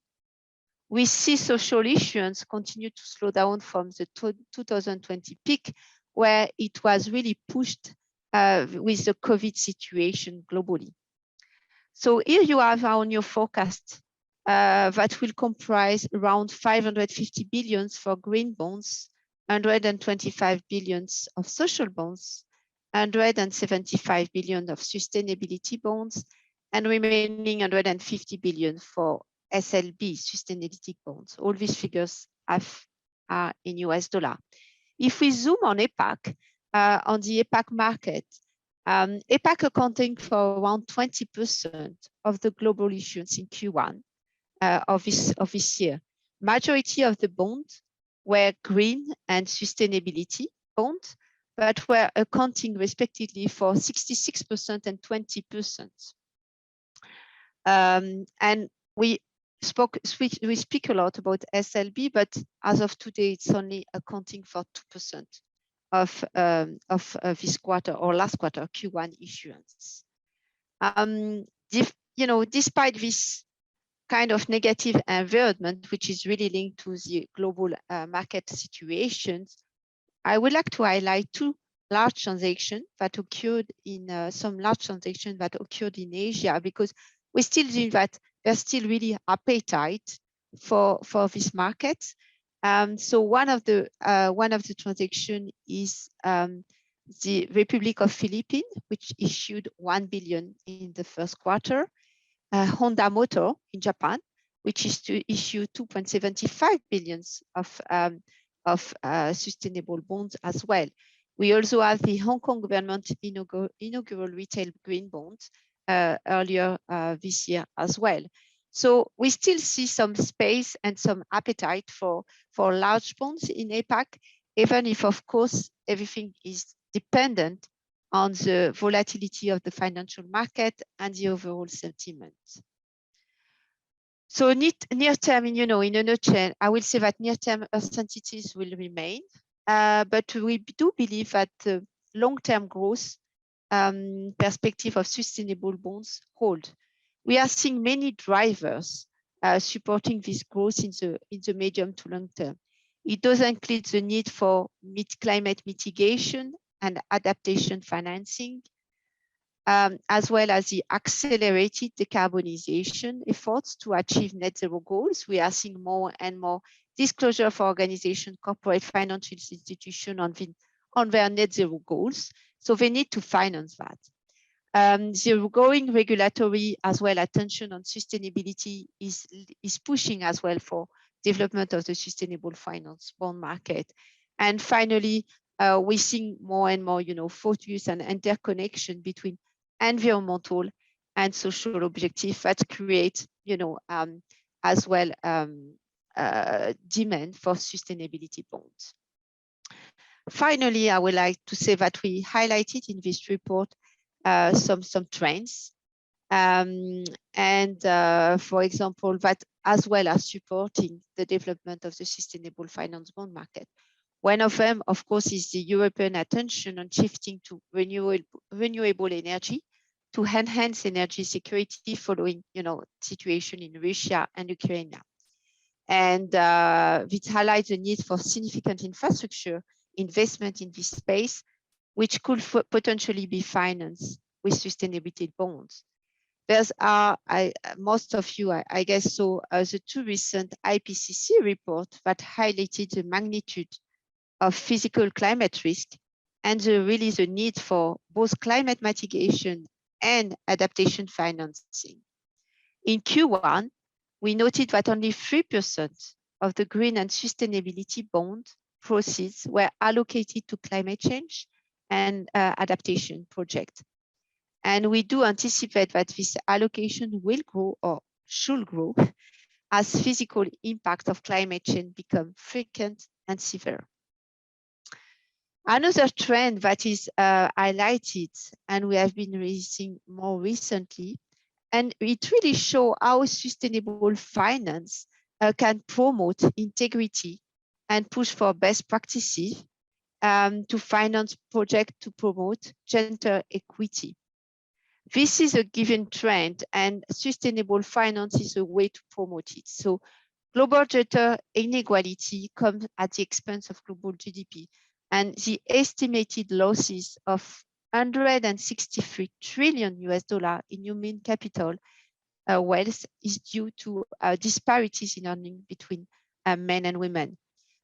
We see social issuance continue to slow down from the 2020 peak, where it was really pushed with the COVID situation globally. So here you have our new forecast that will comprise around 550 billion for green bonds, 125 billion of social bonds, 175 billion of sustainability bonds, and remaining 150 billion for SLB, sustainability bonds. All these figures are in US dollar. If we zoom on APAC, on the APAC market, APAC accounting for around 20% of the global issuance in Q1 of this year. Majority of the bonds were green and sustainability bonds, but were accounting respectively for 66% and 20%. And we speak a lot about SLB, but as of today, it's only accounting for 2% of this quarter or last quarter Q1 issuance. Despite this kind of negative environment, which is really linked to the global market situations, I would like to highlight two large transactions that occurred in Asia, because we still see that there's still really appetite for this market. So one of the transactions is the Republic of Philippines, which issued 1 billion in the first quarter. Honda Motor in Japan, which is to issue 2.75 billion of sustainable bonds as well. We also have the Hong Kong government inaugural retail green bonds earlier this year as well. So we still see some space and some appetite for large bonds in APAC, even if, of course, everything is dependent on the volatility of the financial market and the overall sentiment. So near term, in a nutshell, I will say that near-term uncertainties will remain, but we do believe that the long-term growth perspective of sustainable bonds hold. We are seeing many drivers supporting this growth in the medium to long term. It does include the need for climate mitigation and adaptation financing, as well as the accelerated decarbonization efforts to achieve net zero goals. We are seeing more and more disclosure for organizations, corporate financial institutions on their net zero goals. So they need to finance that. The growing regulatory as well attention on sustainability is pushing as well for development of the sustainable finance bond market. And finally, we're seeing more and more, focus and interconnection between environmental and social objectives that create, as well demand for sustainability bonds. Finally, I would like to say that we highlighted in this report some trends, and for example, that as well as supporting the development of the sustainable finance bond market. One of them, of course, is the European attention on shifting to renewable energy to enhance energy security following, situation in Russia and Ukraine now. And it highlights the need for significant infrastructure investment in this space, which could potentially be financed with sustainability bonds. There's most of you, I guess, saw the two recent IPCC report that highlighted the magnitude of physical climate risk and really the need for both climate mitigation and adaptation financing. In Q1, we noted that only 3% of the green and sustainability bond proceeds were allocated to climate change and adaptation project. And we do anticipate that this allocation will grow or should grow as physical impact of climate change become frequent and severe. Another trend that is highlighted, and we have been raising more recently, and it really shows how sustainable finance can promote integrity and push for best practices to finance projects to promote gender equity. This is a given trend, and sustainable finance is a way to promote it. So global gender inequality comes at the expense of global GDP, and the estimated losses of $163 trillion in human capital wealth is due to disparities in earnings between men and women.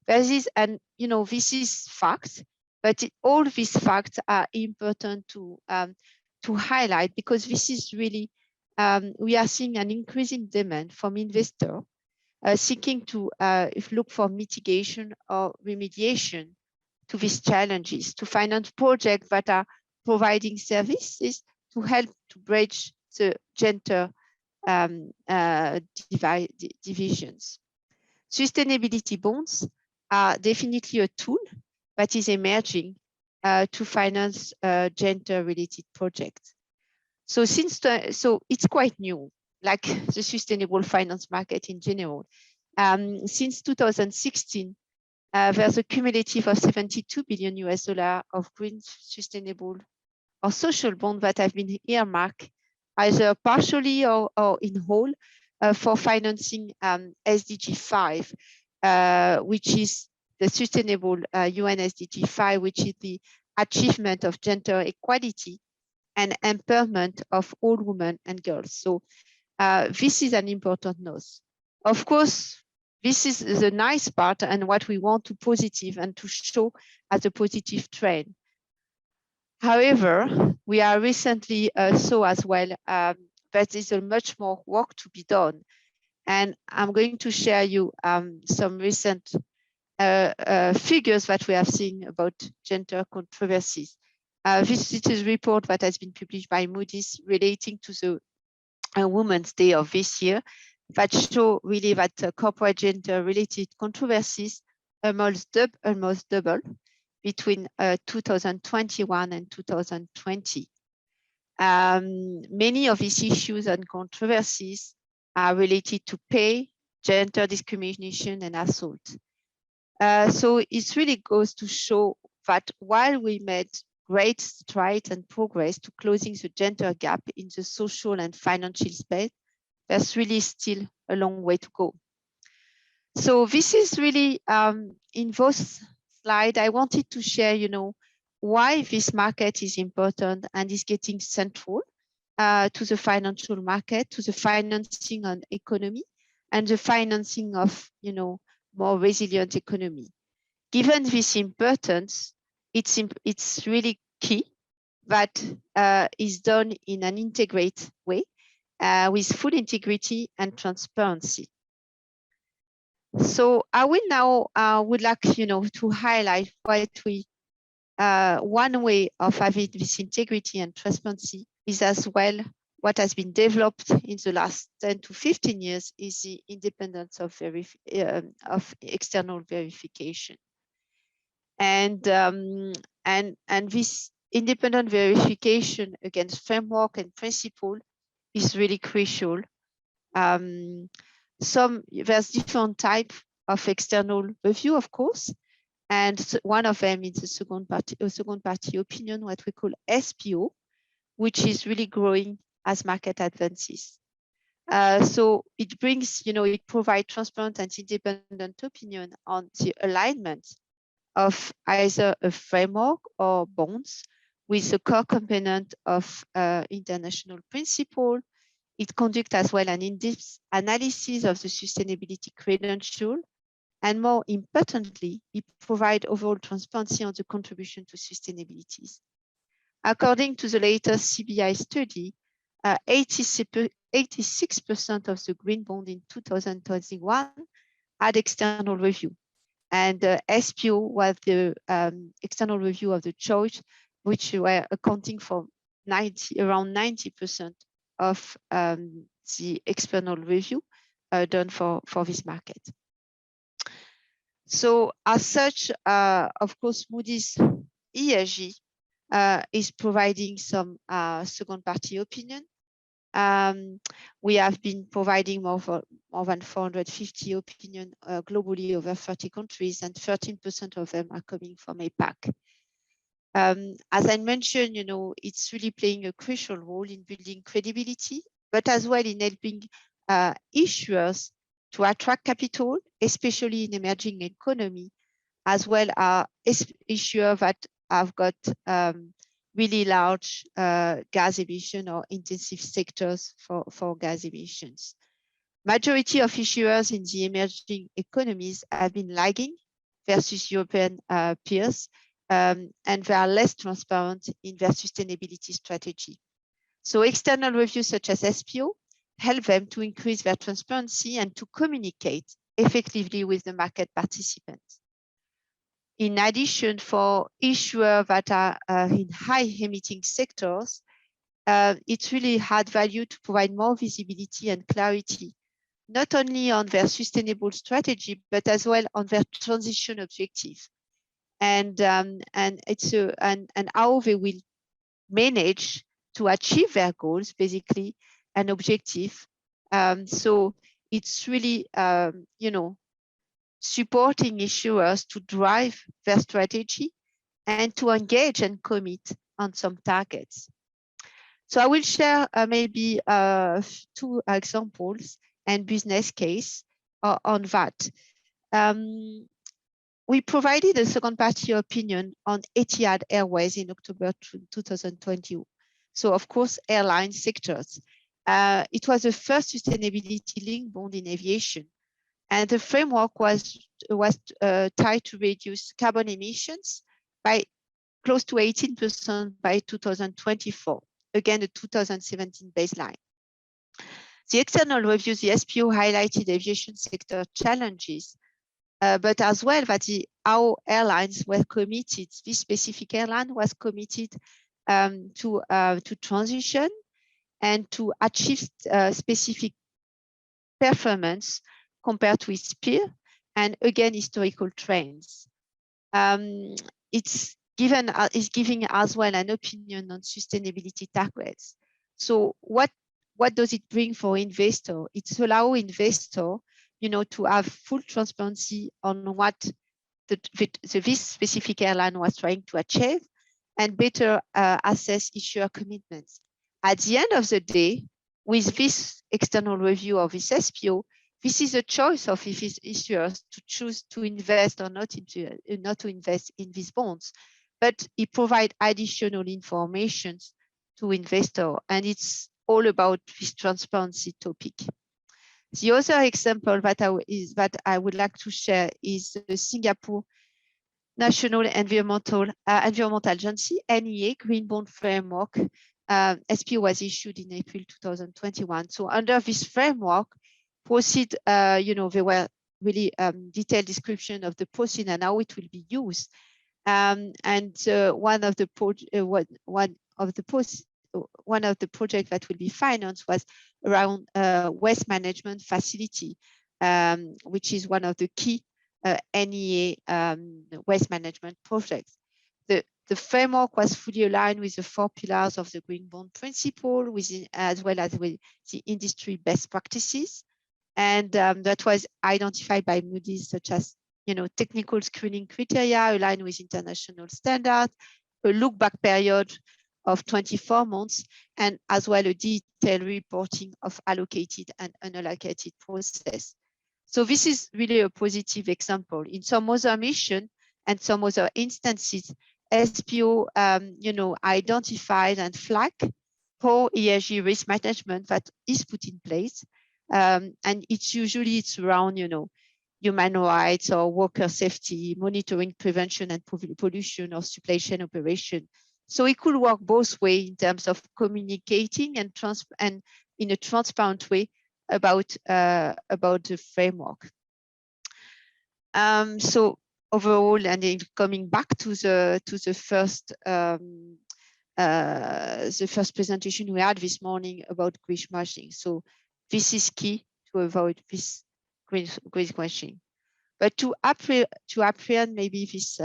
This is, and this is fact, but all these facts are important to highlight, because this is really we are seeing an increasing demand from investors seeking to look for mitigation or remediation to these challenges, to finance projects that are providing services to help to bridge the gender divisions. Sustainability bonds are definitely a tool that is emerging to finance gender-related projects. So so it's quite new, like the sustainable finance market in general. Since 2016, there's a cumulative of $72 billion of green, sustainable, or social bonds that have been earmarked either partially or in whole for financing SDG 5, which is the sustainable UN SDG 5, which is the achievement of gender equality and empowerment of all women and girls. So this is an important note. Of course, this is the nice part and what we want to positive and to show as a positive trend. However, we are recently saw as well that there's much more work to be done. And I'm going to share you some recent figures that we have seen about gender controversies. This is a report that has been published by Moody's relating to the Women's Day of this year, that show really that corporate gender-related controversies almost double between 2021 and 2020. Many of these issues and controversies are related to pay, gender discrimination, and assault. So it really goes to show that while we made great strides and progress to closing the gender gap in the social and financial space, there's really still a long way to go. So this is really, in those slides, I wanted to share, why this market is important and is getting central to the financial market, to the financing on economy, and the financing of, more resilient economy. Given this importance, it's really key that is done in an integrated way with full integrity and transparency. So I will now would like to highlight what we one way of having this integrity and transparency is as well what has been developed in the last 10 to 15 years is the independence of external verification. And this independent verification against framework and principle is really crucial. There's different types of external review, of course, and one of them is the second party opinion, what we call SPO, which is really growing as market advances. So it brings, it provides transparent and independent opinion on the alignment of either a framework or bonds with the core component of international principle. It conducts as well an in-depth analysis of the sustainability credential. And more importantly, it provides overall transparency on the contribution to sustainability. According to the latest CBI study, 86% of the green bond in 2021 had external review. And SPO was the external review of the choice, which were accounting for around 90% of the external review done for this market. So as such, of course, Moody's ESG is providing some second party opinion. We have been providing more than 450 opinion globally over 30 countries, and 13% of them are coming from APAC. As I mentioned, it's really playing a crucial role in building credibility, but as well in helping issuers to attract capital, especially in emerging economy, as well as issuers that have got really large gas emission or intensive sectors for gas emissions. Majority of issuers in the emerging economies have been lagging versus European peers, and they are less transparent in their sustainability strategy. So external reviews such as SPO help them to increase their transparency and to communicate effectively with the market participants. In addition, for issuers that are in high emitting sectors, it really had value to provide more visibility and clarity, not only on their sustainable strategy, but as well on their transition objective. And how they will manage to achieve their goals, basically, an objective. So it's really, supporting issuers to drive their strategy and to engage and commit on some targets. So I will share maybe 2 examples and business case on that. We provided a second party opinion on Etihad Airways in October 2020. So of course, airline sectors. It was the first sustainability-linked bond in aviation. And the framework was tied to reduce carbon emissions by close to 18% by 2024, again, the 2017 baseline. The external review, the SPO, highlighted aviation sector challenges, but as well that how airlines were committed, this specific airline was committed to transition and to achieve specific performance compared to its peer, and again, historical trends. It's giving as well an opinion on sustainability targets. So what does it bring for investor? It's allow investor, to have full transparency on what this specific airline was trying to achieve, and better assess issuer commitments. At the end of the day, with this external review of this SPO, this is a choice of issuers to choose to invest or not to invest in these bonds. but it provides additional information to investor, and it's all about this transparency topic. The other example that I would like to share is the Singapore National Environmental Agency, NEA, Green Bond Framework. SPO was issued in April 2021. So under this framework, proceed, there were really detailed description of the proceed and how it will be used. One of the projects that will be financed was around waste management facility, which is one of the key NEA waste management projects. The framework was fully aligned with the 4 pillars of the Green Bond Principle, as well as with the industry best practices. And that was identified by Moody's, such as technical screening criteria aligned with international standards, a look-back period of 24 months, and as well a detailed reporting of allocated and unallocated process. So this is really a positive example. In some other mission and some other instances, SPO identified and flagged poor ESG risk management that is put in place. And it's around human rights or worker safety, monitoring prevention and pollution or supply chain operation. So it could work both ways in terms of communicating and in a transparent way about the framework. So overall, and then coming back to the first presentation we had this morning about greenwashing. So this is key to avoid this greenwashing. But to apprehend maybe this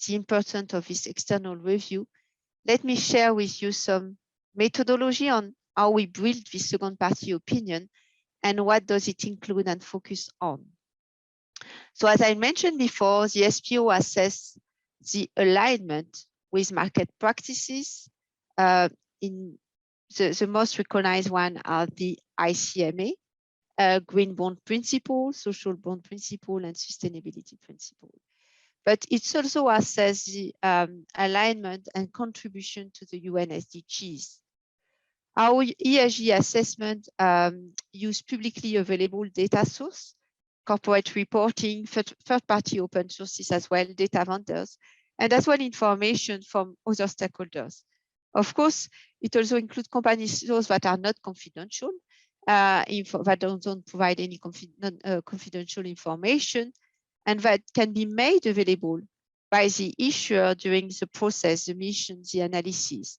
the importance of this external review, let me share with you some methodology on how we build this second party opinion and what does it include and focus on. So as I mentioned before, the SPO assess the alignment with market practices. In the most recognized one are the ICMA, Green Bond Principle, Social Bond Principle, and Sustainability Principle. But it's also assess the alignment and contribution to the UN SDGs. Our ESG assessment use publicly available data source, corporate reporting, third-party open sources as well, data vendors, and as well information from other stakeholders. Of course, it also includes company sources that are not confidential, that don't provide any confidential information, and that can be made available by the issuer during the process, the mission, the analysis.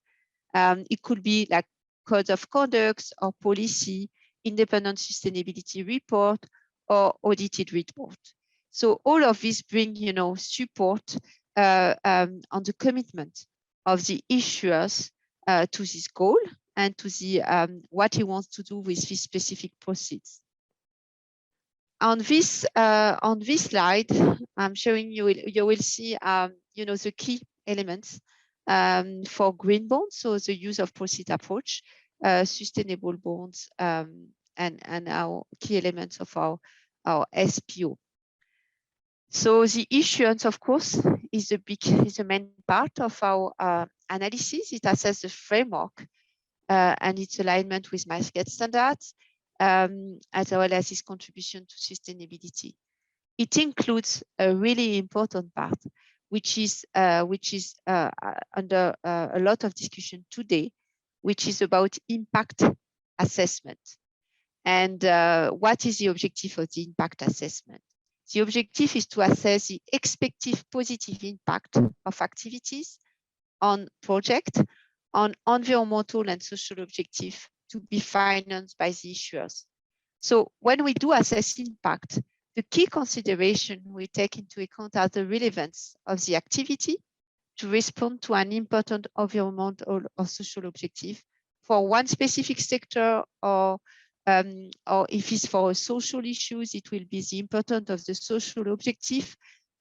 It could be like codes of conduct or policy, independent sustainability report, or audited report. So all of this bring, support on the commitment of the issuers to this goal and to the what he wants to do with this specific proceeds. On this slide, I'm showing you. You will see, the key elements for green bonds. So the use of proceeds approach, sustainable bonds, and our key elements of our SPO. So the issuance, of course, is the main part of our analysis. It assesses the framework and its alignment with market standards, as well as its contribution to sustainability. It includes a really important part, which is under a lot of discussion today, which is about impact assessment. And what is the objective of the impact assessment? The objective is to assess the expected positive impact of activities on project, on environmental and social objectives to be financed by the issuers. So when we do assess impact, the key consideration we take into account are the relevance of the activity to respond to an important environmental or social objective for one specific sector, or if it's for social issues, it will be the importance of the social objective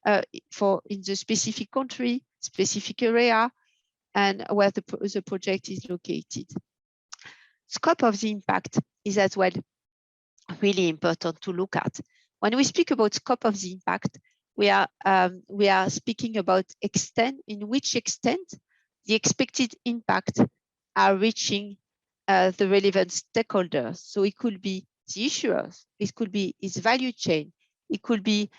in the specific country, specific area, and where the project is located. Scope of the impact is as well really important to look at. When we speak about scope of the impact, we are speaking about extent, in which extent the expected impact are reaching the relevant stakeholders. So it could be the issuers, it could be its value chain, it could be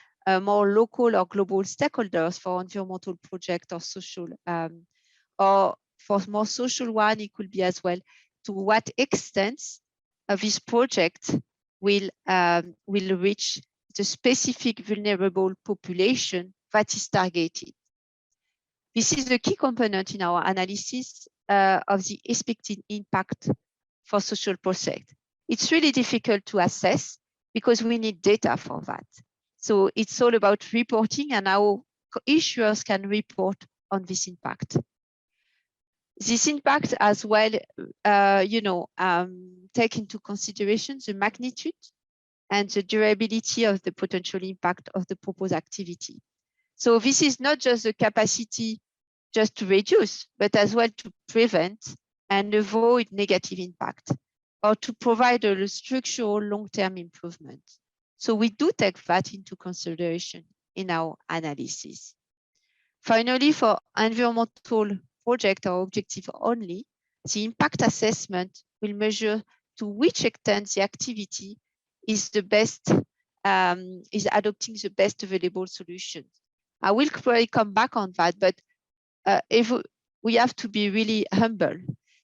more local or global stakeholders for environmental project or social, or for more social one, it could be as well to what extent this project will reach the specific vulnerable population that is targeted. This is the key component in our analysis of the expected impact for social project. It's really difficult to assess because we need data for that. So it's all about reporting and how issuers can report on this impact. This impact as well, take into consideration the magnitude and the durability of the potential impact of the proposed activity. So this is not just the capacity just to reduce, but as well to prevent and avoid negative impact, or to provide a structural long-term improvement. So we do take that into consideration in our analysis. Finally, for environmental project or objective only, the impact assessment will measure to which extent the activity is the best, is adopting the best available solutions. I will probably come back on that, but if we have to be really humble,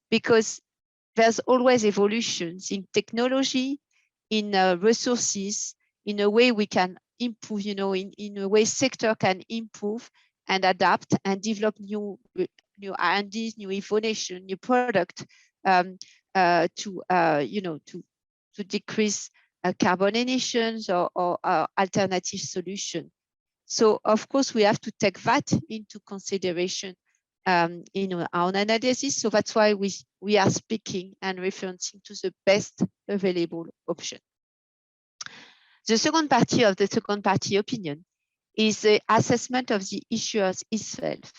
because there's always evolutions in technology, in resources, in a way we can improve, in a way sector can improve and adapt and develop new R&Ds, new innovation, new product to decrease carbon emissions or alternative solution. So of course we have to take that into consideration in our analysis. So that's why we are speaking and referencing to the best available option. The second party of the second party opinion is the assessment of the issuers itself.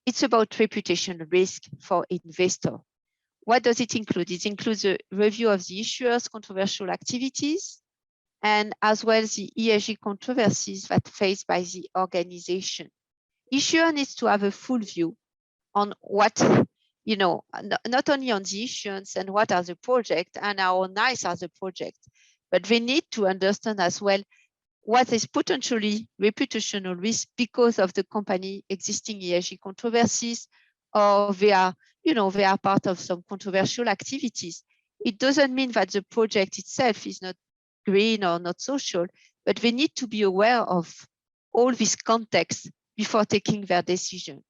It's about reputation risk for investor. What does it include? It includes a review of the issuers' controversial activities, and as well the ESG controversies that faced by the organization. Issuer needs to have a full view on what, not only on the issuance and what are the project and how nice are the project, but they need to understand as well what is potentially reputational risk because of the company existing ESG controversies, or they are part of some controversial activities. It doesn't mean that the project itself is not green or not social, but they need to be aware of all this context before taking their decision.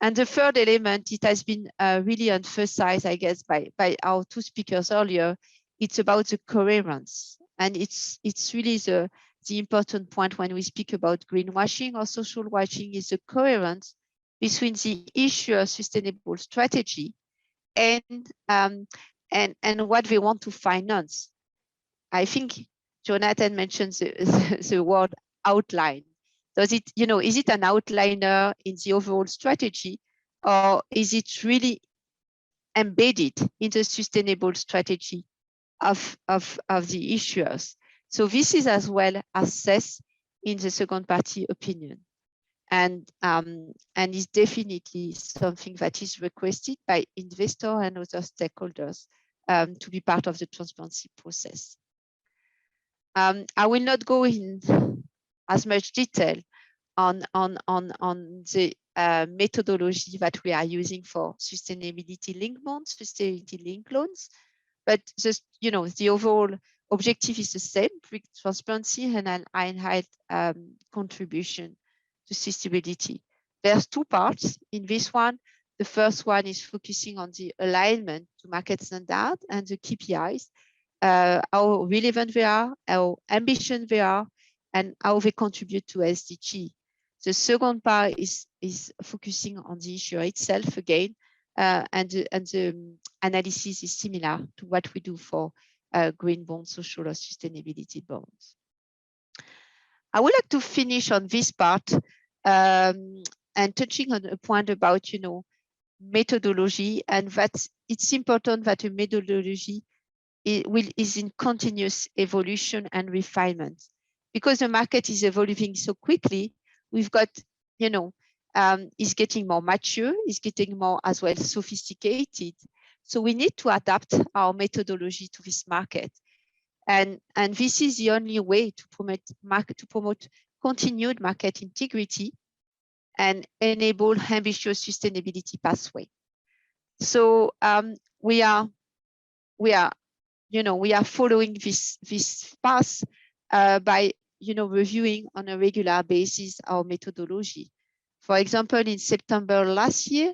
And the third element, it has been really emphasized, I guess, by our two speakers earlier. It's about the coherence, and it's really the important point when we speak about greenwashing or social washing is the coherence between the issuer sustainable strategy and what they want to finance. I think Jonathan mentioned the word outline. Does it, is it an outliner in the overall strategy, or is it really embedded in the sustainable strategy of the issuers? So this is as well assessed in the second party opinion, and is definitely something that is requested by investor and other stakeholders to be part of the transparency process. I will not go in as much detail on the methodology that we are using for sustainability linked bonds, sustainability linked loans, but just the overall objective is the same: transparency and high contribution to sustainability. There's two parts in this one. The first one is focusing on the alignment to market standard and the KPIs, how relevant they are, how ambitious they are, and how they contribute to SDG. The second part is focusing on the issue itself again, and the analysis is similar to what we do for green bonds, social or sustainability bonds. I would like to finish on this part and touching on a point about methodology, and that it's important that a methodology is in continuous evolution and refinement. because the market is evolving so quickly, we've got, is getting more mature, is getting more as well sophisticated. So we need to adapt our methodology to this market. And this is the only way to promote continued market integrity and enable ambitious sustainability pathway. So we are following this path by reviewing on a regular basis our methodology. For example, in September last year,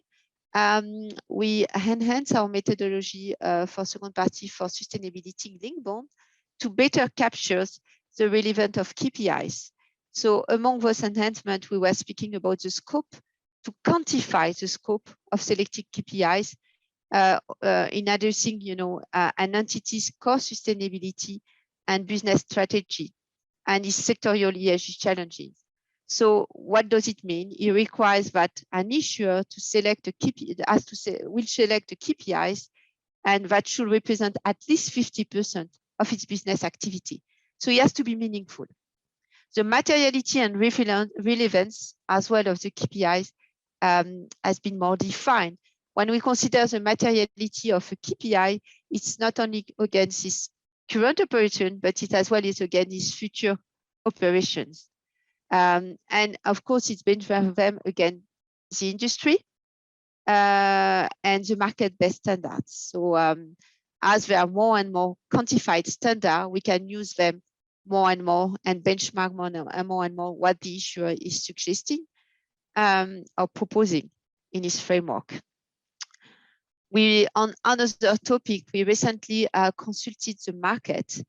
we enhanced our methodology for second party for sustainability linked bond to better capture the relevance of KPIs. So among those enhancements, we were speaking about the scope to quantify the scope of selected KPIs in addressing, an entity's core sustainability and business strategy and its sectorial ESG challenges. So what does it mean? It requires that an issuer to select a KPI, will select the KPIs, and that should represent at least 50% of its business activity. So it has to be meaningful. The materiality and relevance as well of the KPIs has been more defined. When we consider the materiality of a KPI, it's not only against its current operation, but it as well is against its future operations. And of course, it's been for them again, the industry and the market-based standards. So as there are more and more quantified standards, we can use them more and more and benchmark more and more what the issuer is suggesting or proposing in its framework. On another topic, we recently consulted the market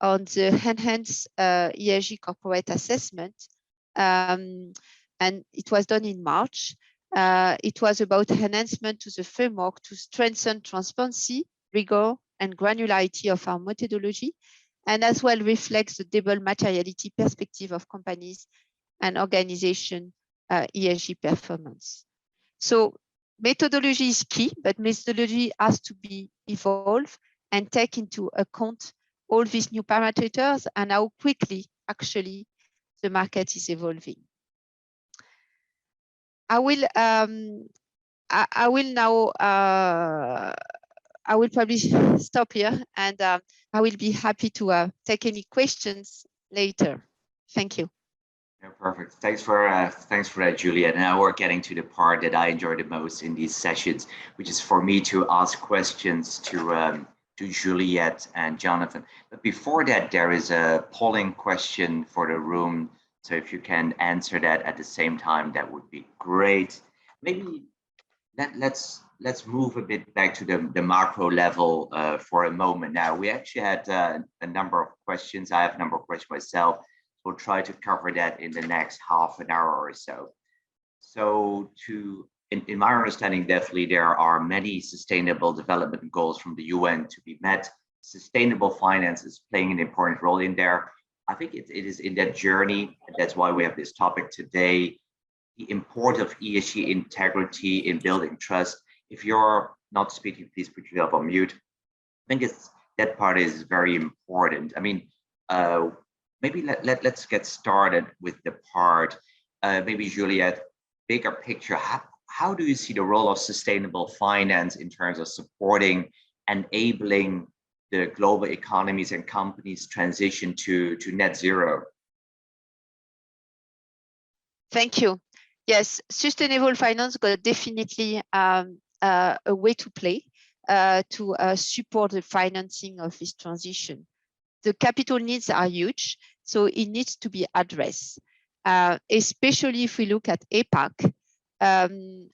on the enhanced ESG corporate assessment, and it was done in March. It was about enhancement to the framework to strengthen transparency, rigor, and granularity of our methodology, and as well reflects the double materiality perspective of companies and organization ESG performance. So methodology is key, but methodology has to be evolved and take into account all these new parameters and how quickly actually the market is evolving. I will probably stop here, and I will be happy to take any questions later. Thank you. Yeah, perfect. Thanks for that, Juliette. And now we're getting to the part that I enjoy the most in these sessions, which is for me to ask questions to Juliette and Jonathan. But before that, there is a polling question for the room. So if you can answer that at the same time, that would be great. Maybe let's move a bit back to the macro level for a moment. Now, we actually had a number of questions. I have a number of questions myself. We'll try to cover that in the next half an hour or so. So in my understanding, definitely there are many sustainable development goals from the UN to be met. Sustainable finance is playing an important role in there. I think it is in that journey, and that's why we have this topic today, the importance of ESG integrity in building trust. If you're not speaking, please put yourself on mute. I think that part is very important. I mean, maybe let's get started with the part, maybe Juliette, bigger picture. How do you see the role of sustainable finance in terms of supporting, enabling the global economies and companies transition to net zero? Thank you. Yes, sustainable finance got definitely a way to play to support the financing of this transition. The capital needs are huge, so it needs to be addressed, especially if we look at APAC and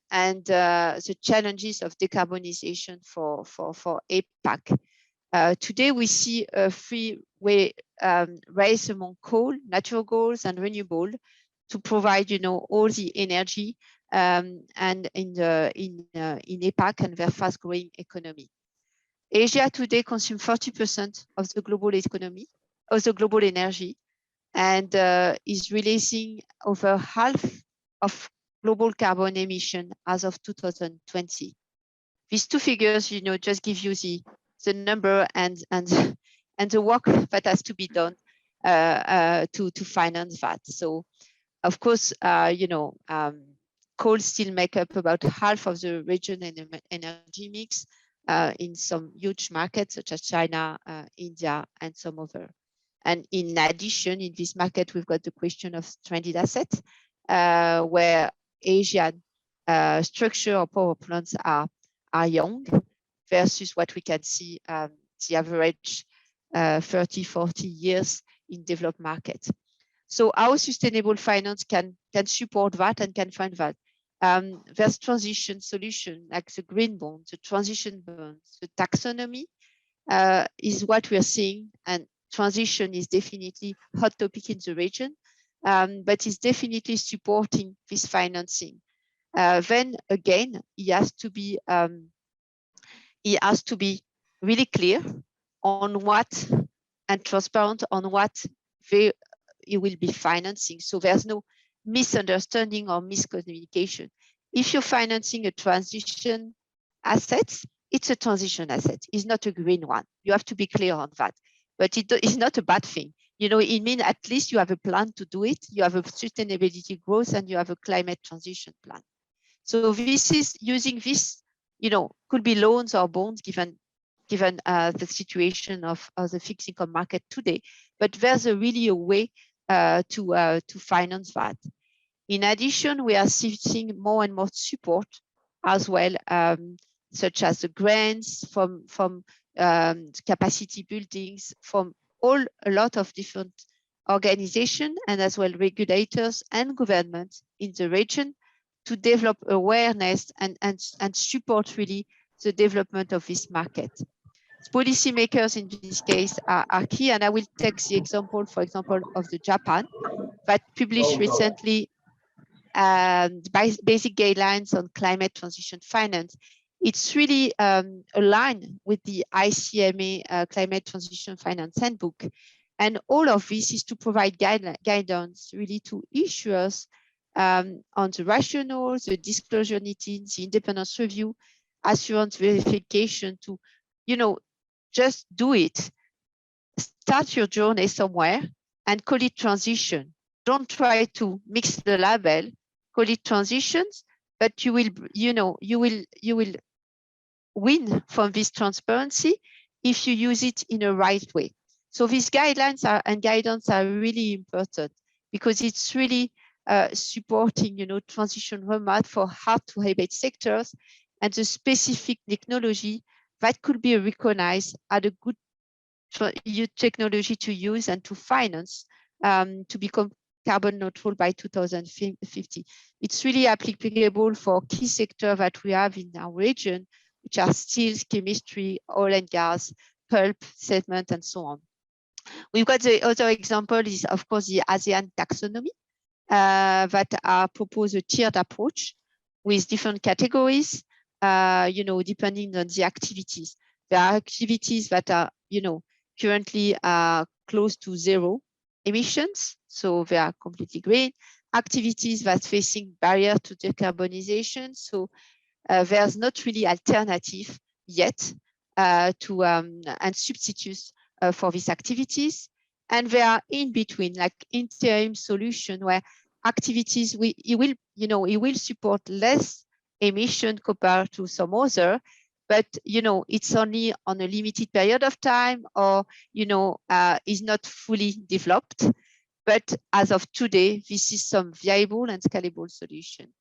the challenges of decarbonization for APAC. Today, we see a three-way race among coal, natural gas, and renewable to provide, all the energy and in APAC and their fast-growing economy. Asia today consumes 40% of the global economy, of the global energy, and is releasing over half of global carbon emission as of 2020. These two figures, just give you the number and the work that has to be done to finance that. So, of course, coal still make up about half of the region and energy mix in some huge markets such as China, India, and some other. And in addition, in this market, we've got the question of stranded assets, where Asian structure or power plants are young versus what we can see the average 30, 40 years in developed markets. So our sustainable finance can support that and can find that. There's transition solution like the green bond, the transition bonds, the taxonomy is what we are seeing, and transition is definitely a hot topic in the region, but is definitely supporting this financing. Then again, it has to be really clear on what and transparent on what it will be financing. So there's no misunderstanding or miscommunication. If you're financing a transition asset, it's a transition asset. It's not a green one. You have to be clear on that. But it is not a bad thing. You know, it means at least you have a plan to do it. You have a sustainability growth and you have a climate transition plan. So this is using this, you know, could be loans or bonds given the situation of the fixed income market today. But there's really a way to finance that. In addition, we are seeing more and more support as well, such as the grants from capacity buildings, from a lot of different organizations and as well regulators and governments in the region to develop awareness and support really the development of this market. Policymakers in this case are key, and I will take the example, for example, of the Japan that published recently basic guidelines on climate transition finance. It's really aligned with the ICMA Climate Transition Finance Handbook. And all of this is to provide guidance really to issuers on the rationale, the disclosure needed, the independence review, assurance verification to, you know, just do it. Start your journey somewhere and call it transition. Don't try to mix the label, call it transitions, but you will, you know, you will win from this transparency if you use it in a right way. So these guidelines and guidance are really important because it's really supporting, you know, transition roadmap for hard to abate sectors and the specific technology that could be recognized as a good technology to use and to finance to become carbon neutral by 2050. It's really applicable for key sectors that we have in our region, which are steels, chemistry, oil and gas, pulp, cement, and so on. We've got the other example is, of course, the ASEAN taxonomy that propose a tiered approach with different categories, you know, depending on the activities. There are activities that are, you know, currently close to zero emissions, so they are completely green. Activities that facing barrier to decarbonization, so there's not really alternative yet to and substitutes for these activities. And they are in between, like interim solution where activities it will support less emission compared to some other, but you know it's only on a limited period of time, or you know is not fully developed. But as of today, this is some viable and scalable solution.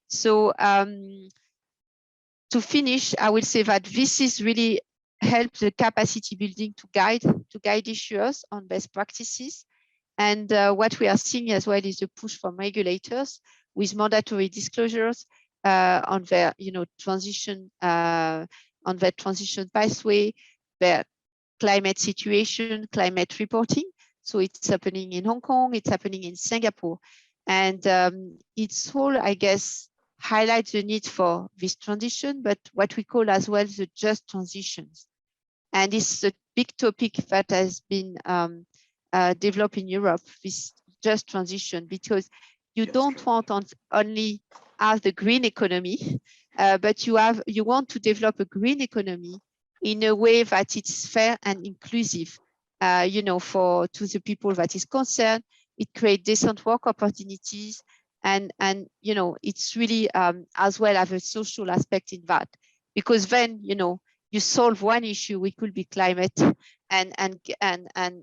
So to finish, I will say that this is really help the capacity building to guide issuers on best practices. And what we are seeing as well is a push from regulators with mandatory disclosures on their, you know, transition pathway, their climate situation, climate reporting. So it's happening in Hong Kong, it's happening in Singapore, and it's all, I guess, highlights the need for this transition, but what we call as well the just transitions. And it's a big topic that has been developed in Europe, this just transition, because you don't want only have the green economy, but you want to develop a green economy in a way that it's fair and inclusive. you know, to the people that is concerned. It creates decent work opportunities, and you know, it's really as well have a social aspect in that, because then, you know, you solve one issue, which could be climate and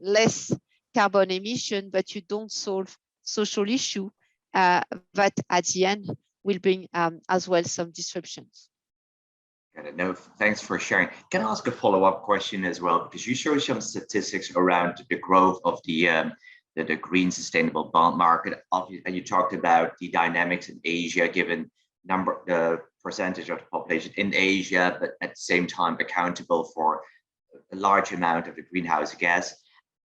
less carbon emission, but you don't solve social issue that at the end will bring as well some disruptions. Got it. No, thanks for sharing. Can I ask a follow-up question as well? Because you showed some statistics around the growth of the green sustainable bond market, and you talked about the dynamics in Asia, given the percentage of the population in Asia, but at the same time accountable for a large amount of the greenhouse gas.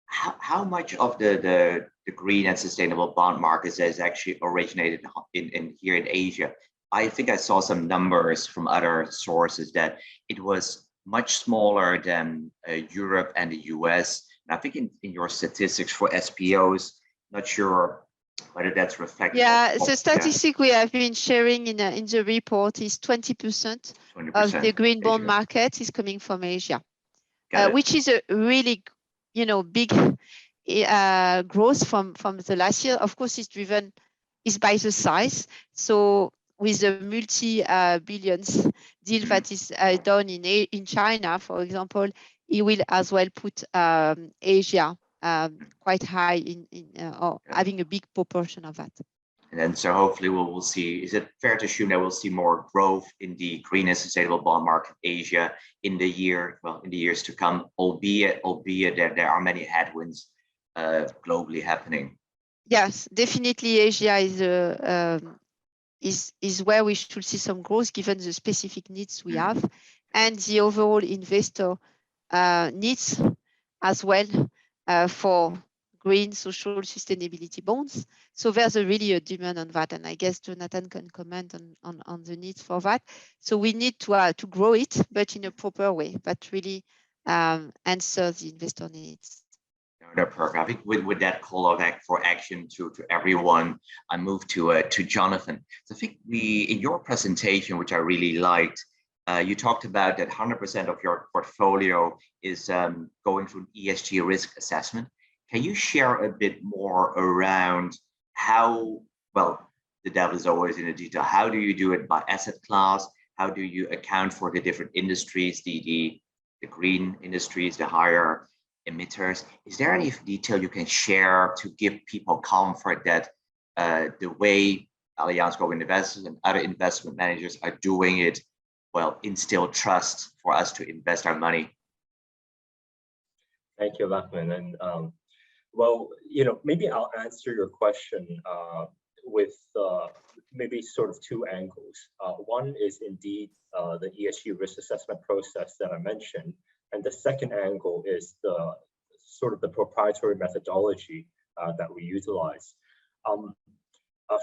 How much of the green and sustainable bond markets is actually originated in here in Asia? I think I saw some numbers from other sources that it was much smaller than Europe and the US. And I think in your statistics for SPOs, not sure whether that's reflected. Yeah, the statistic we have been sharing in the report is 20% of the green bond market is coming from Asia, which is a really, you know, big growth from the last year. Of course, it's driven by the size. So with the multi-billions deal that is done in China, for example, it will as well put Asia quite high in or having a big proportion of that. And then so hopefully we'll see, is it fair to assume that we'll see more growth in the green and sustainable bond market Asia in the years to come, albeit there are many headwinds globally happening? Yes, definitely Asia is where we should see some growth given the specific needs we have and the overall investor needs as well for green social sustainability bonds. So there's really a demand on that, and I guess Jonathan can comment on the needs for that. So we need to grow it, but in a proper way, that really answers the investor needs. No, perfect. I think with that call for action to everyone, I move to Jonathan. So I think in your presentation, which I really liked, you talked about that 100% of your portfolio is going through ESG risk assessment. Can you share a bit more around how, well, the devil is always in the detail. How do you do it by asset class? How do you account for the different industries, the green industries, the higher emitters? Is there any detail you can share to give people comfort that the way Allianz Global Investors and other investment managers are doing it, well, instill trust for us to invest our money? Thank you, Lachlan. And well, you know, maybe I'll answer your question with maybe sort of two angles. One is indeed the ESG risk assessment process that I mentioned. And the second angle is the sort of the proprietary methodology that we utilize.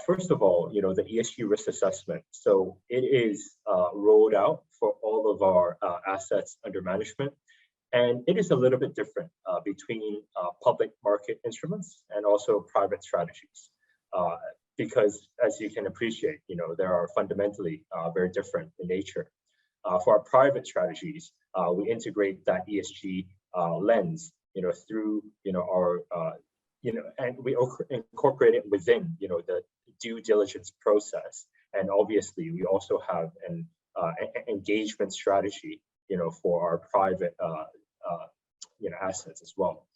First of all, you know, the ESG risk assessment. So it is rolled out for all of our assets under management. And it is a little bit different between public market instruments and also private strategies. Because as you can appreciate, you know, they are fundamentally very different in nature. For our private strategies, we integrate that ESG lens, you know, through, you know, our, you know, and we incorporate it within, you know, the due diligence process. And obviously, we also have an engagement strategy, you know, for our private, you know, assets as well.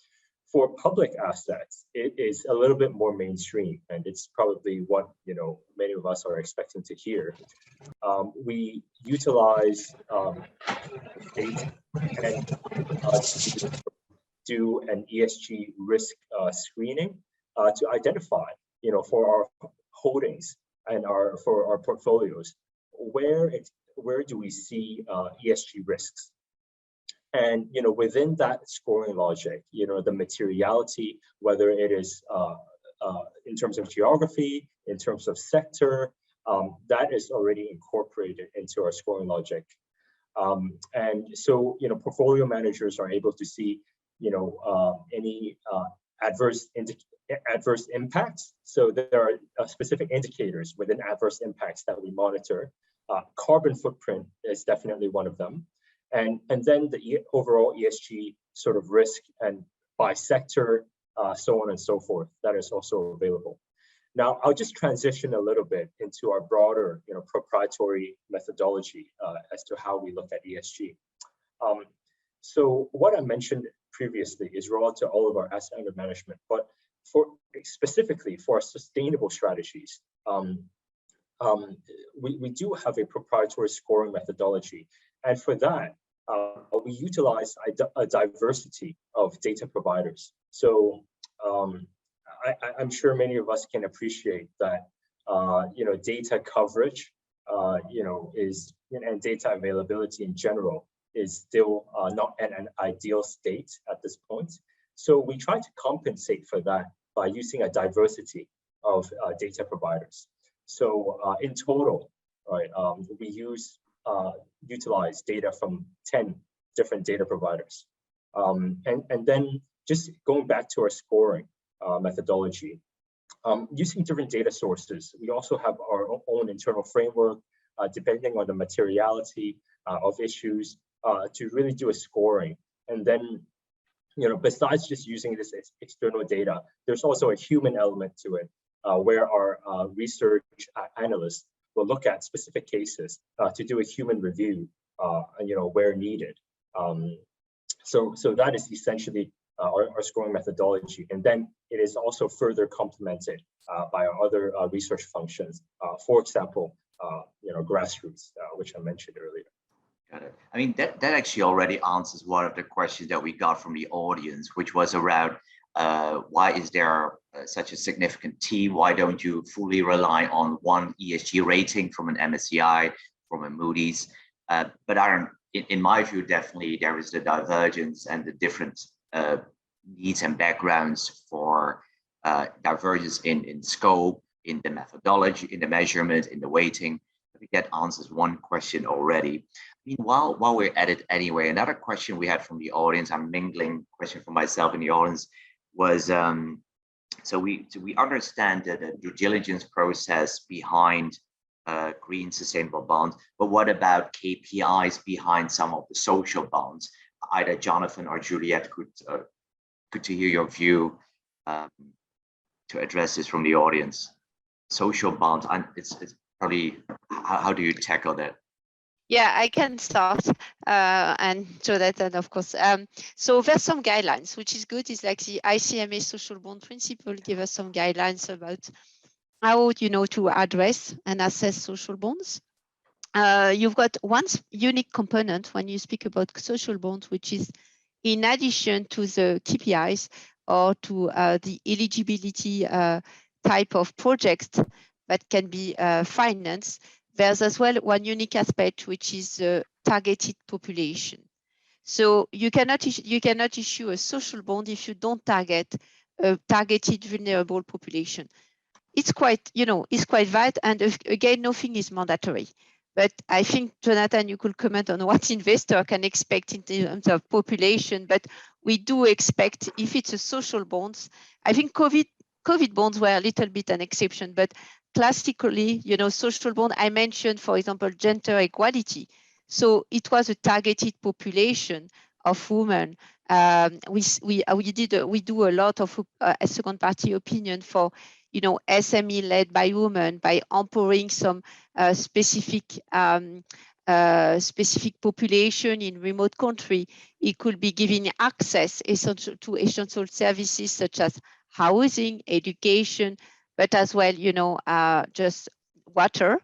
For public assets, it is a little bit more mainstream, and it's probably what, you know, many of us are expecting to hear. We utilize data and do an ESG risk screening to identify, you know, for our holdings and for our portfolios, where do we see ESG risks? And, you know, within that scoring logic, you know, the materiality, whether it is in terms of geography, in terms of sector, that is already incorporated into our scoring logic. And so, you know, portfolio managers are able to see, you know, any adverse impacts. So there are specific indicators within adverse impacts that we monitor. Carbon footprint is definitely one of them. And then the overall ESG sort of risk and by sector, so on and so forth. That is also available. Now, I'll just transition a little bit into our broader, proprietary methodology as to how we look at ESG. So what I mentioned previously is relevant to all of our asset under management, but specifically for our sustainable strategies, we do have a proprietary scoring methodology. And for that, we utilize a diversity of data providers. So I'm sure many of us can appreciate that, data coverage, and data availability in general is still not at an ideal state at this point. So we try to compensate for that by using a diversity of data providers. So in total, right, we utilize data from 10 different data providers. And then just going back to our scoring methodology, using different data sources, we also have our own internal framework, depending on the materiality of issues, to really do a scoring. And then, besides just using this external data, there's also a human element to it, where our research analysts will look at specific cases to do a human review, where needed. So that is essentially our scoring methodology. And then it is also further complemented by our other research functions. For example, grassroots, which I mentioned earlier. Got it. I mean, that actually already answers one of the questions that we got from the audience, which was around why is there such a significant team? Why don't you fully rely on one ESG rating from an MSCI, from a Moody's? But Aaron, in my view, definitely there is the divergence and the different needs and backgrounds for divergence in scope, in the methodology, in the measurement, in the weighting. I think that answers one question already. I mean, while we're at it anyway, another question we had from the audience, I'm mingling question for myself in the audience, was so we understand the due diligence process behind green sustainable bonds, but what about KPIs behind some of the social bonds? Either Jonathan or Juliette could to hear your view to address this from the audience. Social bonds, and it's probably, how do you tackle that? Yeah, I can start, and Jonathan, of course. So there's some guidelines, which is good. It's like the ICMA social bond principle give us some guidelines about how, to address and assess social bonds. You've got one unique component when you speak about social bonds, which is in addition to the KPIs or to the eligibility type of projects that can be financed, there's as well one unique aspect, which is the targeted population. So you cannot issue a social bond if you don't target a targeted vulnerable population. It's quite, it's quite wide, and again, nothing is mandatory. But I think, Jonathan, you could comment on what investor can expect in terms of population. But we do expect, if it's a social bonds, I think COVID bonds were a little bit an exception, but classically, social bond, I mentioned, for example, gender equality. So it was a targeted population of women. We do a lot of a second party opinion for, SME led by women, by empowering some specific population in remote country. It could be giving access to essential services such as housing, education, but as well, just water.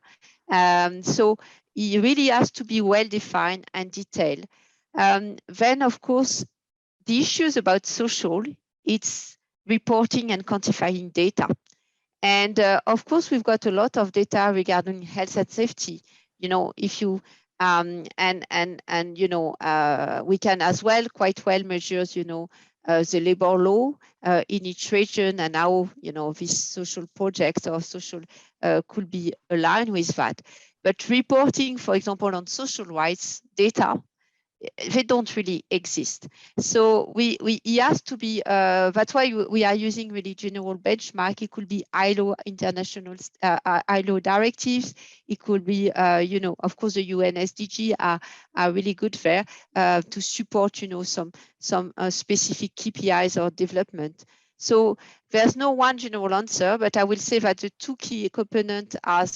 So it really has to be well defined and detailed. Then, of course, the issues about social, it's reporting and quantifying data. And of course, we've got a lot of data regarding health and safety. If you we can as well quite well measure, the labor law in each region and how, these social projects or social could be aligned with that. But reporting, for example, on social rights data, they don't really exist. So he has to be, that's why we are using really general benchmark. It could be ILO international, ILO directives. It could be, you know, of course, the UN SDG are really good there to support, you know, some specific KPIs or development. So there's no one general answer, but I will say that the two key components are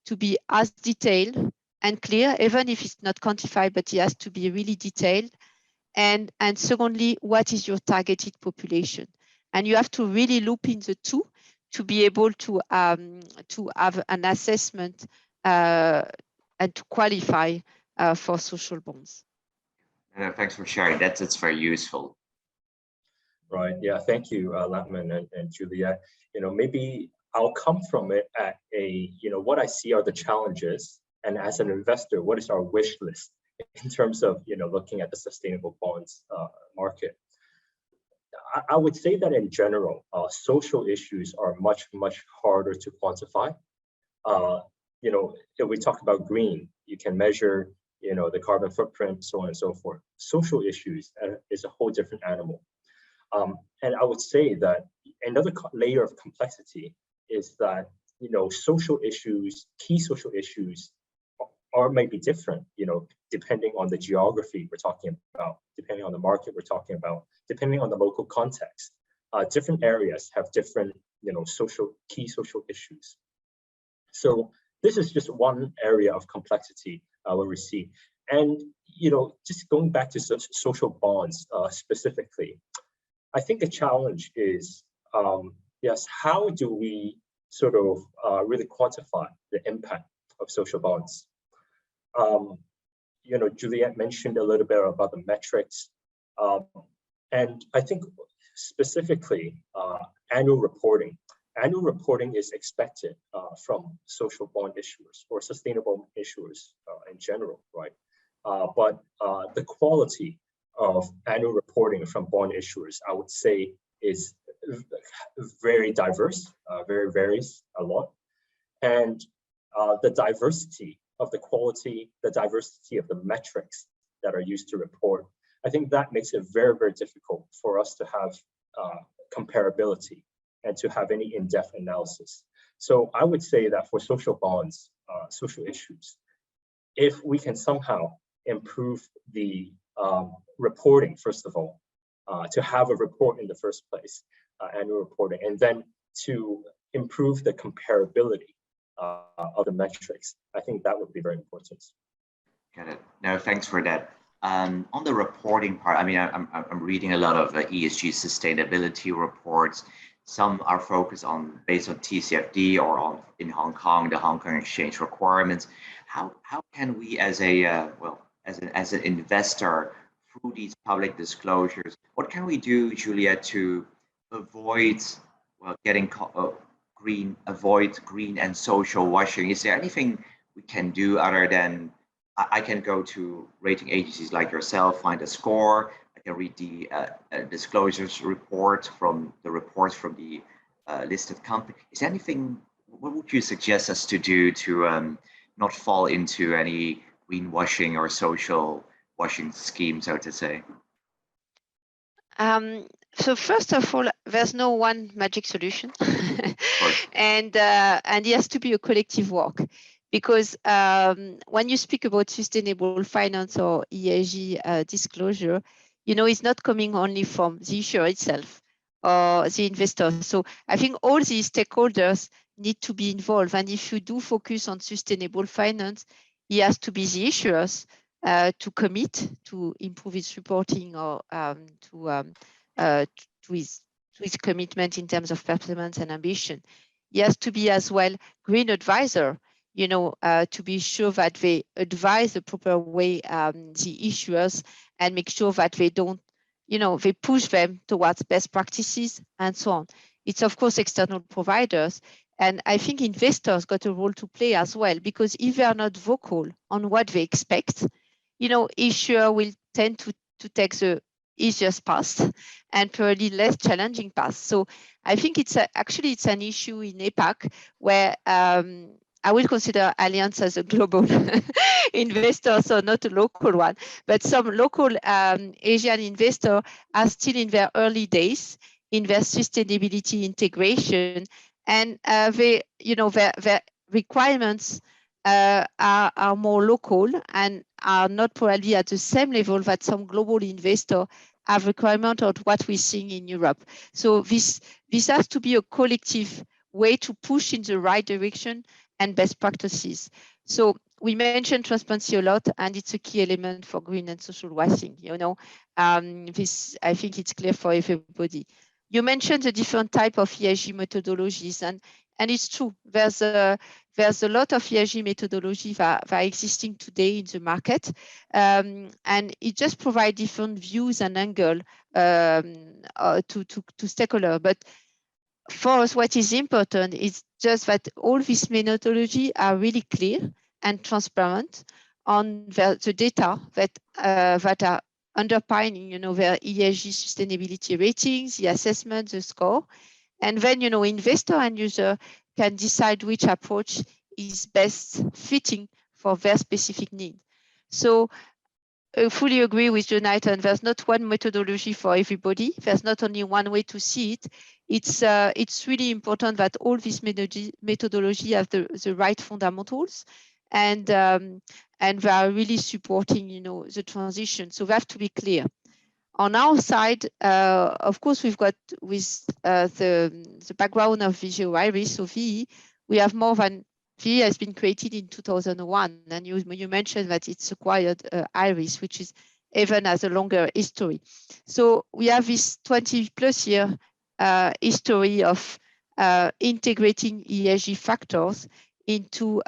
to be as detailed and clear, even if it's not quantified, but it has to be really detailed. And secondly, what is your targeted population? And you have to really loop in the two to be able to have an assessment and to qualify for social bonds. Thanks for sharing. That's very useful. Right. Yeah. Thank you, Latman and Juliet. You know, maybe I'll come from it at a, you know, what I see are the challenges. And as an investor, what is our wish list in terms of, you know, looking at the sustainable bonds market? I would say that in general, social issues are much harder to quantify. You know, if we talk about green, you can measure, you know, the carbon footprint, so on and so forth. Social issues is a whole different animal. And I would say that another layer of complexity is that, you know, social issues, key social issues are maybe different, you know, depending on the geography we're talking about, depending on the market we're talking about, depending on the local context. Different areas have different, you know, key social issues. So this is just one area of complexity where we see. And, you know, just going back to social bonds specifically, I think the challenge is, yes, how do we sort of really quantify the impact of social bonds? You know, Juliet mentioned a little bit about the metrics. And I think specifically annual reporting. Annual reporting is expected from social bond issuers or sustainable issuers in general, right? But the quality of annual reporting from bond issuers, I would say, is very diverse, varies a lot. And the diversity of the quality, the diversity of the metrics that are used to report, I think that makes it very difficult for us to have comparability and to have any in-depth analysis. So I would say that for social bonds, social issues, if we can somehow improve the reporting, first of all, to have a report in the first place, annual reporting, and then to improve the comparability of the metrics, I think that would be very important. Got it. No, thanks for that. On the reporting part, I mean, I'm reading a lot of ESG sustainability reports. Some are focused on based on TCFD or on in Hong Kong, the Hong Kong Exchange requirements. How can we, as a as an investor, through these public disclosures, what can we do, Juliet, to avoid getting green, avoid green and social washing? Is there anything we can do other than I can go to rating agencies like yourself, find a score, I can read the disclosures report from the reports from the listed company. Is there anything, what would you suggest us to do to not fall into any greenwashing or social washing scheme, so to say? So first of all, there's no one magic solution, and it has to be a collective work, because when you speak about sustainable finance or ESG disclosure, you know, it's not coming only from the issuer itself or the investor. So I think all these stakeholders need to be involved. And if you do focus on sustainable finance, it has to be the issuers to commit to improve its reporting or to his commitment in terms of performance and ambition. He has to be as well green advisor, you know, to be sure that they advise the proper way the issuers and make sure that they don't, you know, they push them towards best practices and so on. It's of course external providers. And I think investors got a role to play as well, because if they are not vocal on what they expect, you know, issuer will tend to take the easiest path and probably less challenging path. So I think it's actually it's an issue in APAC where I will consider Allianz as a global investor, so not a local one. But some local Asian investors are still in their early days in their sustainability integration, and their requirements are more local and are not probably at the same level that some global investors have requirement of what we're seeing in Europe. So this has to be a collective way to push in the right direction and best practices. So we mentioned transparency a lot, and it's a key element for green and social rising. This, I think it's clear for everybody. You mentioned the different type of ESG methodologies, and it's true. There's a lot of ESG methodology that are existing today in the market, and it just provides different views and angle to stakeholder. But for us, what is important is just that all these methodology are really clear and transparent on the data that are underpinning, their ESG sustainability ratings, the assessment, the score, and then investor and user can decide which approach is best fitting for their specific need. So I fully agree with Jonathan. There's not one methodology for everybody. There's not only one way to see it. It's really important that all these methodology have the right fundamentals, and they are really supporting the transition. So we have to be clear. On our side, of course, we've got with the background of Vigeo Eiris, so VE, we have more than VE has been created in 2001, and you mentioned that it's acquired Eiris, which is even has a longer history. So we have this 20+ year history of integrating ESG factors into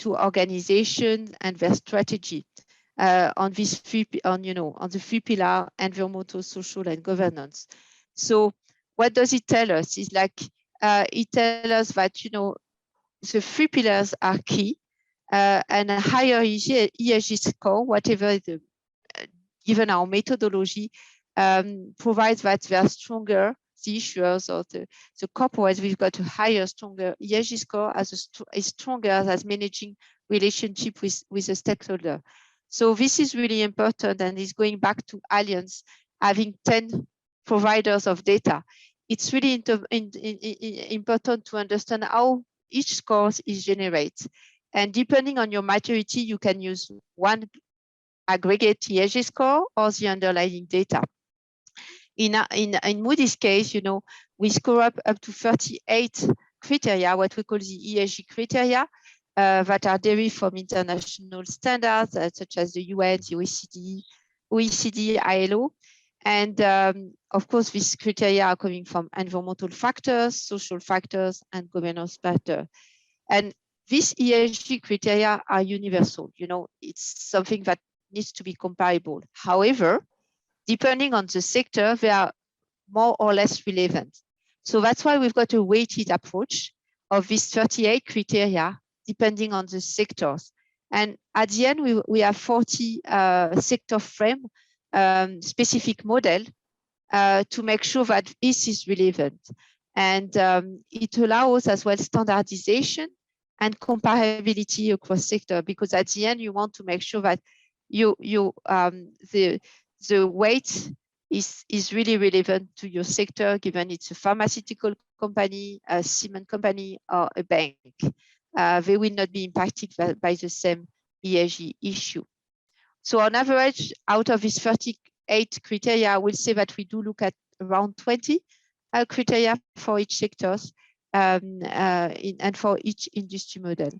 organizations and their strategy on the 3 pillars: environmental, social, and governance. So what does it tell us? It's like it tells us that the 3 pillars are key, and a higher ESG score, whatever given our methodology, provides that they are stronger. The issuers or the corporates, we've got a higher, stronger ESG score is stronger as managing relationship with the stakeholder. So this is really important, and is going back to Allianz having 10 providers of data. It's really important to understand how each score is generated. And depending on your maturity, you can use one aggregate ESG score or the underlying data. In Moody's case, we score up to 38 criteria, what we call the ESG criteria, that are derived from international standards such as the UN, the OECD, ILO. And of course, these criteria are coming from environmental factors, social factors, and governance factors. And these ESG criteria are universal. It's something that needs to be comparable. However, depending on the sector, they are more or less relevant. So that's why we've got a weighted approach of these 38 criteria, depending on the sectors. And at the end, we have 40 sector frame specific model to make sure that this is relevant. And it allows as well standardization and comparability across sector, because at the end, you want to make sure that the weight is really relevant to your sector, given it's a pharmaceutical company, a cement company, or a bank. They will not be impacted by the same ESG issue. So on average, out of these 38 criteria, I will say that we do look at around 20 criteria for each sectors and for each industry model.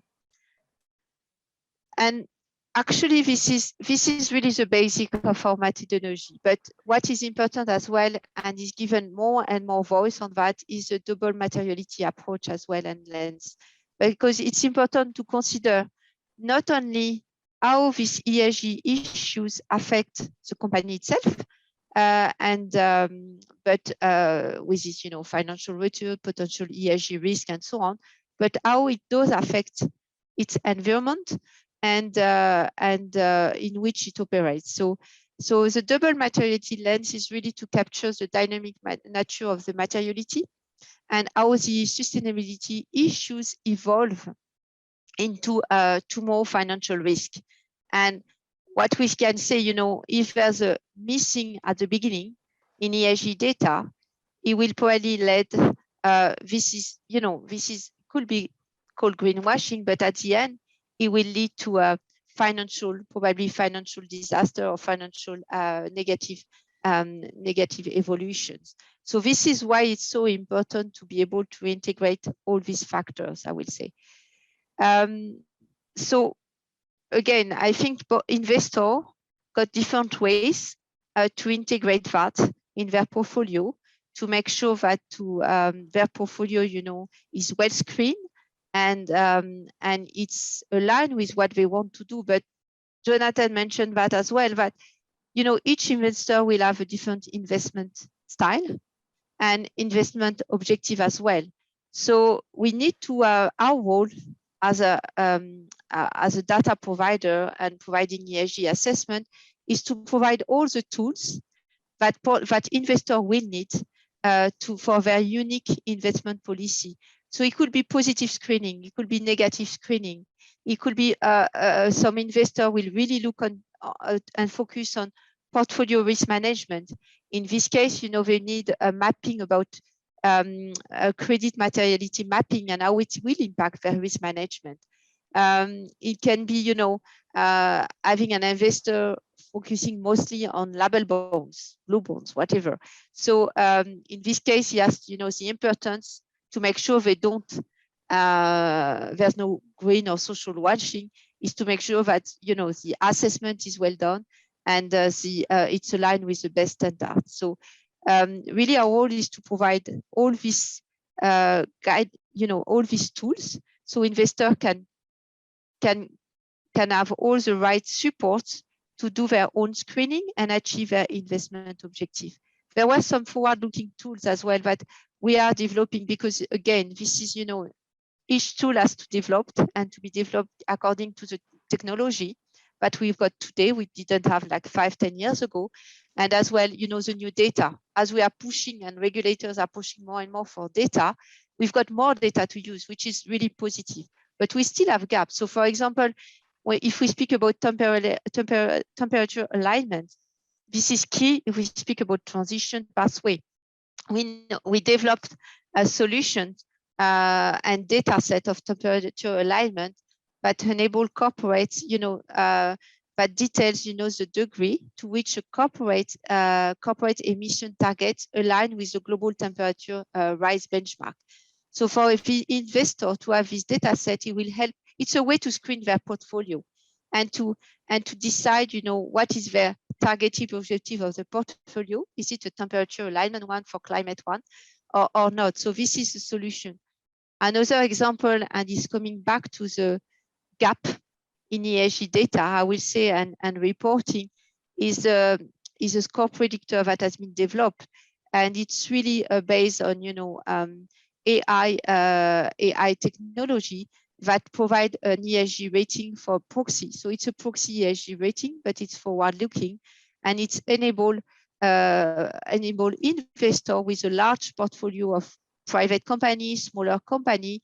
And actually, this is really the basic of our methodology. But what is important as well, and is given more and more voice on that, is a double materiality approach as well and lens. Because it's important to consider not only how these ESG issues affect the company itself, but with its financial return, potential ESG risk, and so on, but how it does affect its environment and in which it operates. So the double materiality lens is really to capture the dynamic nature of the materiality and how the sustainability issues evolve into to more financial risk. And what we can say, if there's a missing at the beginning in ESG data, it will probably lead, this could be called greenwashing, but at the end, it will lead to a probably financial disaster or financial negative evolutions. So this is why it's so important to be able to integrate all these factors, I will say. So again, I think investors got different ways to integrate that in their portfolio to make sure that their portfolio, is well screened and it's aligned with what they want to do. But Jonathan mentioned that as well, that each investor will have a different investment style and investment objective as well. So we need to our role as a data provider and providing ESG assessment is to provide all the tools that investor will need for their unique investment policy. So it could be positive screening, it could be negative screening, it could be some investor will really look on and focus on portfolio risk management. In this case, they need a mapping about a credit materiality mapping and how it will impact their risk management. It can be, having an investor focusing mostly on label bonds, blue bonds, whatever. So in this case, yes, the importance to make sure they don't, there's no green or social washing, is to make sure that, the assessment is well done and it's aligned with the best standards. So really our role is to provide all these guide, all these tools so investor can have all the right support to do their own screening and achieve their investment objective. There were some forward-looking tools as well that we are developing because, again, this is, each tool has to develop and to be developed according to the technology that we've got today. We didn't have like 5-10 years ago. And as well, the new data, as we are pushing and regulators are pushing more and more for data, we've got more data to use, which is really positive, but we still have gaps. So for example, if we speak about temperature alignment, this is key. If we speak about transition pathway, we developed a solution and data set of temperature alignment that enable corporates, that details, the degree to which a corporate emission targets align with the global temperature rise benchmark. So for the investor to have this data set, it will help. It's a way to screen their portfolio and to decide, what is their targeted objective of the portfolio. Is it a temperature alignment one for climate one or not? So this is the solution. Another example, and is coming back to the gap in ESG data, I will say, and reporting, is a score predictor that has been developed, and it's really based on AI technology that provide an ESG rating for proxy. So it's a proxy ESG rating, but it's forward-looking, and it's enable investor with a large portfolio of private companies, smaller company,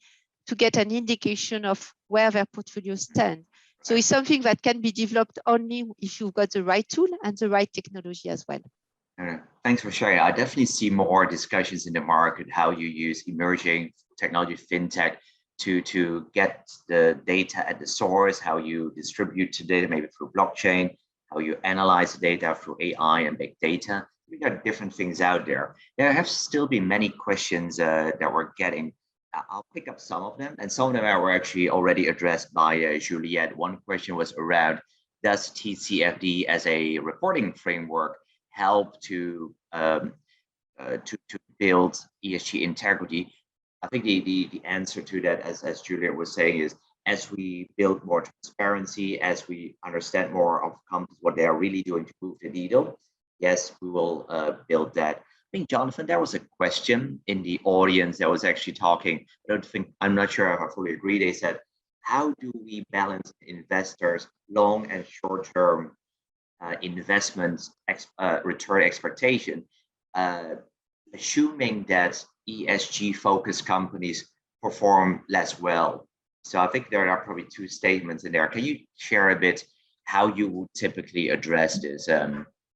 to get an indication of where their portfolio stand. So it's something that can be developed only if you've got the right tool and the right technology as well. Thanks for sharing. I definitely see more discussions in the market, how you use emerging technology, fintech, to get the data at the source, how you distribute the data, maybe through blockchain, how you analyze the data through AI and big data. We got different things out there. There have still been many questions that we're getting. I'll pick up some of them, and some of them were actually already addressed by Juliette. One question was around, does TCFD as a reporting framework help to build ESG integrity? I think the answer to that, as Juliette was saying, is as we build more transparency, as we understand more of companies, what they are really doing to move the needle, yes, we will build that. I think, Jonathan, there was a question in the audience that was actually talking. I'm not sure if I fully agree. They said, how do we balance investors' long and short-term investments return expectation, assuming that ESG focused companies perform less well? So I think there are probably two statements in there. Can you share a bit how you would typically address this?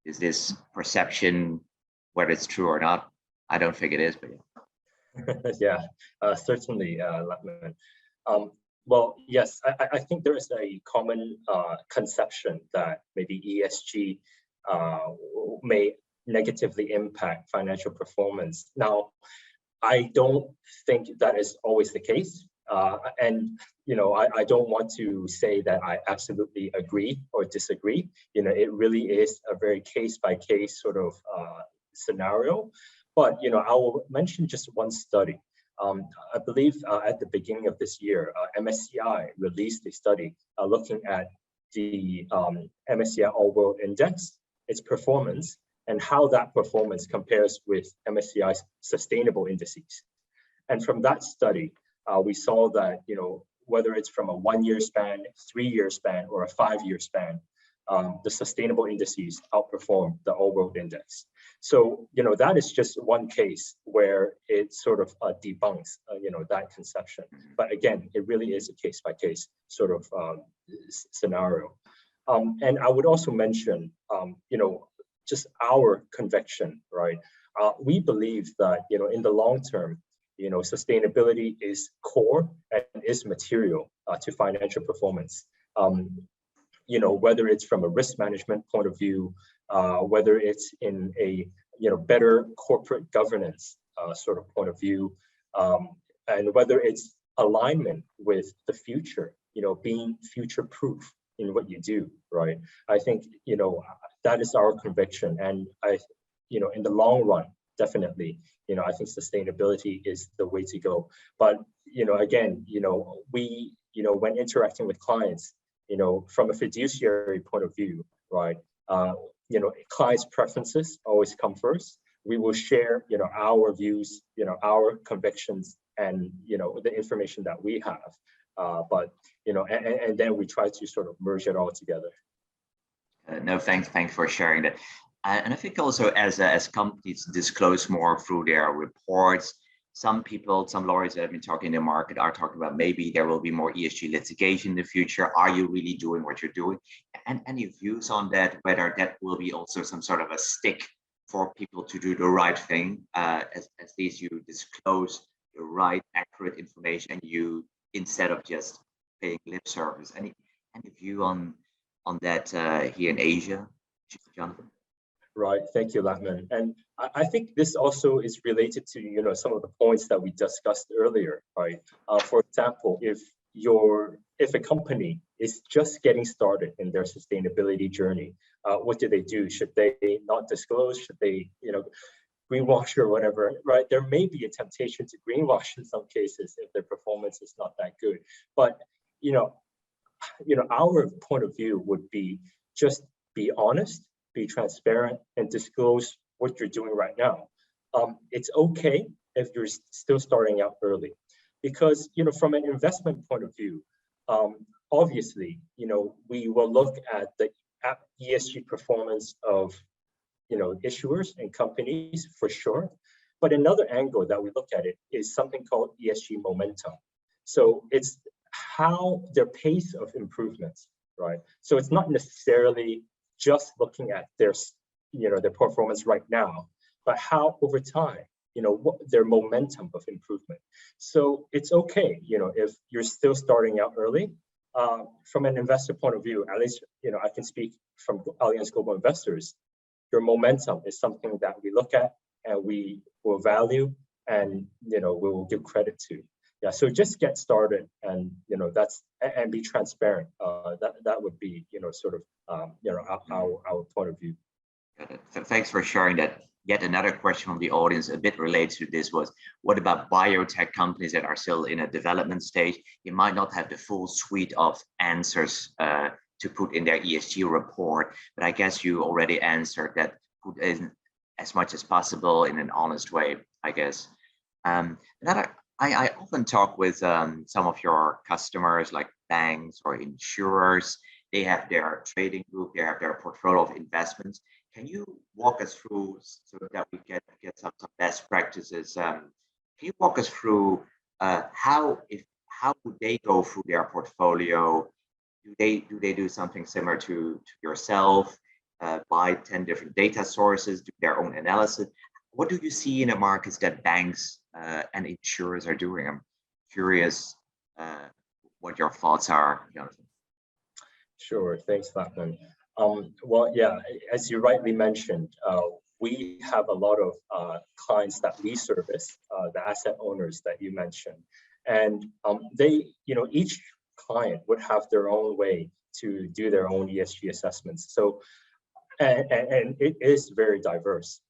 Is this perception, whether it's true or not? I don't think it is, but yeah, certainly, Latman. Well, yes, I think there is a common conception that maybe ESG may negatively impact financial performance. Now, I don't think that is always the case. And, you know, I don't want to say that I absolutely agree or disagree. You know, it really is a very case-by-case sort of scenario. But, you know, I will mention just one study. I believe at the beginning of this year, MSCI released a study looking at the MSCI All World Index, its performance, and how that performance compares with MSCI's sustainable indices. And from that study, we saw that, you know, whether it's from a 1-year span, 3-year span, or a 5-year span, the sustainable indices outperform the All World Index. So, you know, that is just one case where it sort of debunks, you know, that conception. But again, it really is a case-by-case sort of scenario. And I would also mention, you know, just our conviction, right? We believe that, you know, in the long term, you know, sustainability is core and is material to financial performance. You know, whether it's from a risk management point of view, whether it's in a, you know, better corporate governance sort of point of view, and whether it's alignment with the future, you know, being future-proof in what you do, right? I think, you know, that is our conviction. And you know, in the long run, definitely, you know, I think sustainability is the way to go. But, you know, again, you know, we, you know, when interacting with clients, you know, from a fiduciary point of view, right? You know, clients' preferences always come first. We will share, you know, our views, you know, our convictions, and, you know, the information that we have. But, you know, and then we try to sort of merge it all together. No, thanks for sharing that. And I think also as companies disclose more through their reports, some people, some lawyers that have been talking in the market are talking about maybe there will be more ESG litigation in the future. Are you really doing what you're doing? And any views on that, whether that will be also some sort of a stick for people to do the right thing, as these you disclose the right, accurate information, and you, instead of just paying lip service. Any view on that here in Asia, Jonathan? Right, thank you, Latman. And I think this also is related to, you know, some of the points that we discussed earlier, right? For example, if a company is just getting started in their sustainability journey, what do? Should they not disclose? Should they, you know, greenwash or whatever, right? There may be a temptation to greenwash in some cases if their performance is not that good. But, you know, our point of view would be just be honest, be transparent, and disclose what you're doing right now. It's okay if you're still starting out early, because, you know, from an investment point of view, obviously, you know, we will look at the ESG performance of, you know, issuers and companies for sure. But another angle that we look at it is something called ESG momentum. So it's how their pace of improvements, right? So it's not necessarily just looking at their, you know, their performance right now, but how over time, you know, what their momentum of improvement. So it's okay, you know, if you're still starting out early. From an investor point of view, at least, you know, I can speak from Allianz Global Investors. Your momentum is something that we look at and we will value, and, you know, we will give credit to. Yeah, so just get started, and, you know, and be transparent. That would be, you know, sort of, you know, our point of view. Thanks for sharing that. Yet another question from the audience, a bit related to this, was what about biotech companies that are still in a development stage? You might not have the full suite of answers to put in their ESG report, but I guess you already answered that, put in as much as possible in an honest way, I guess. I often talk with some of your customers, like banks or insurers. They have their trading group, they have their portfolio of investments. Can you walk us through, so that we get some best practices? Can you walk us through how how would they go through their portfolio? Do they do something similar to yourself? Buy 10 different data sources, do their own analysis? What do you see in the markets that banks and insurers are doing? I'm curious what your thoughts are, Jonathan. Sure, thanks, Lachlan. Well, yeah, as you rightly mentioned, we have a lot of clients that we service, the asset owners that you mentioned, and they, each client would have their own way to do their own ESG assessments. So, and it is very diverse.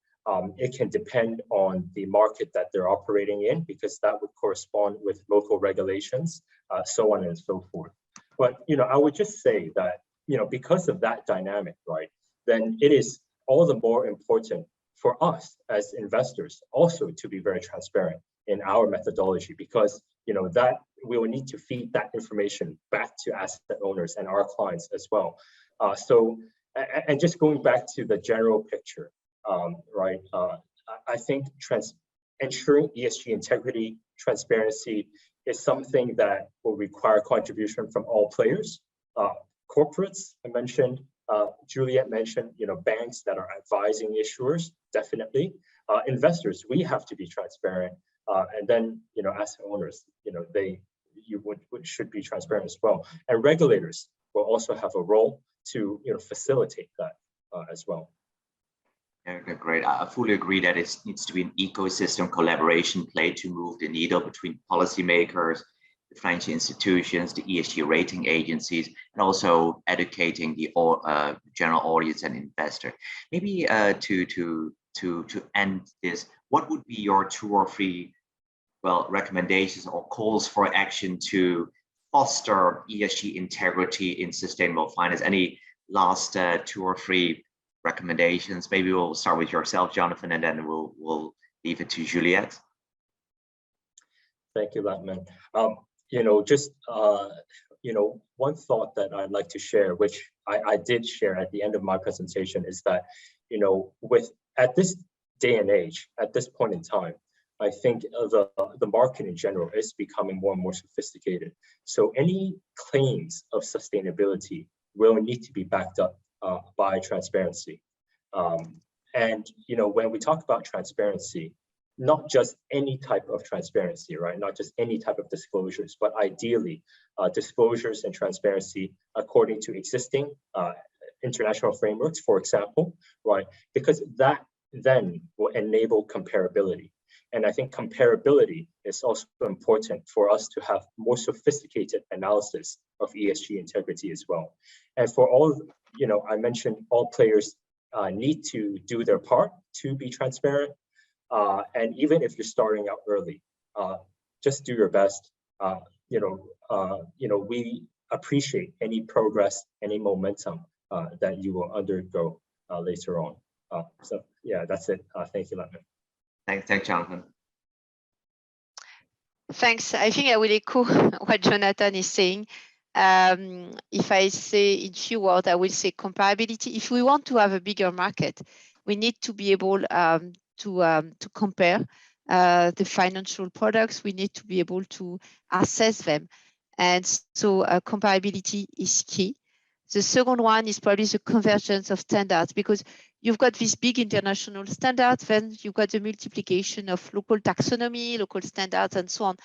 It can depend on the market that they're operating in, because that would correspond with local regulations, so on and so forth. But, I would just say that, because of that dynamic, right, then it is all the more important for us as investors also to be very transparent in our methodology, because, that we will need to feed that information back to asset owners and our clients as well. And just going back to the general picture, right, I think ensuring ESG integrity, transparency is something that will require contribution from all players. Corporates, I mentioned, Juliet mentioned, banks that are advising issuers, definitely. Investors, we have to be transparent, and then, asset owners, should be transparent as well. And regulators will also have a role to, facilitate that as well. Okay, great. I fully agree that it needs to be an ecosystem collaboration play to move the needle between policymakers, the financial institutions, the ESG rating agencies, and also educating the general audience and investor. Maybe to end this, what would be your 2 or 3 recommendations or calls for action to foster ESG integrity in sustainable finance? Any last 2 or 3 recommendations? Maybe we'll start with yourself, Jonathan, and then we'll leave it to Juliet. Thank you, Lachlan. One thought that I'd like to share, which I did share at the end of my presentation, is that, at this day and age, at this point in time, I think the market in general is becoming more and more sophisticated. So any claims of sustainability will need to be backed up by transparency. And when we talk about transparency, not just any type of transparency, right? Not just any type of disclosures, but ideally disclosures and transparency according to existing international frameworks, for example, right? Because that then will enable comparability. And I think comparability is also important for us to have more sophisticated analysis of ESG integrity as well. And for all, I mentioned all players need to do their part to be transparent. And even if you're starting out early, just do your best. We appreciate any progress, any momentum that you will undergo later on. So yeah, that's it. Thank you, Lachlan. Thanks, Jonathan. Thanks. I think I will echo what Jonathan is saying. If I say in few words, I will say comparability. If we want to have a bigger market, we need to be able to compare the financial products. We need to be able to assess them. And so comparability is key. The second one is probably the convergence of standards, because you've got these big international standards, then you've got the multiplication of local taxonomy, local standards, and so on.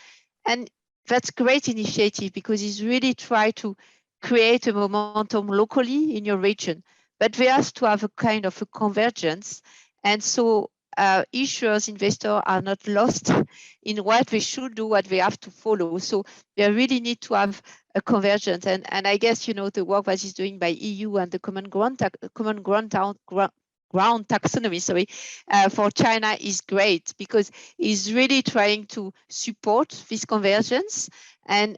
And that's a great initiative, because it's really try to create a momentum locally in your region. But there has to have a kind of a convergence. And so issuers, investors are not lost in what they should do, what they have to follow. So they really need to have a convergence. And I guess, the work that is doing by EU and the common ground taxonomy, for China is great, because it's really trying to support this convergence. And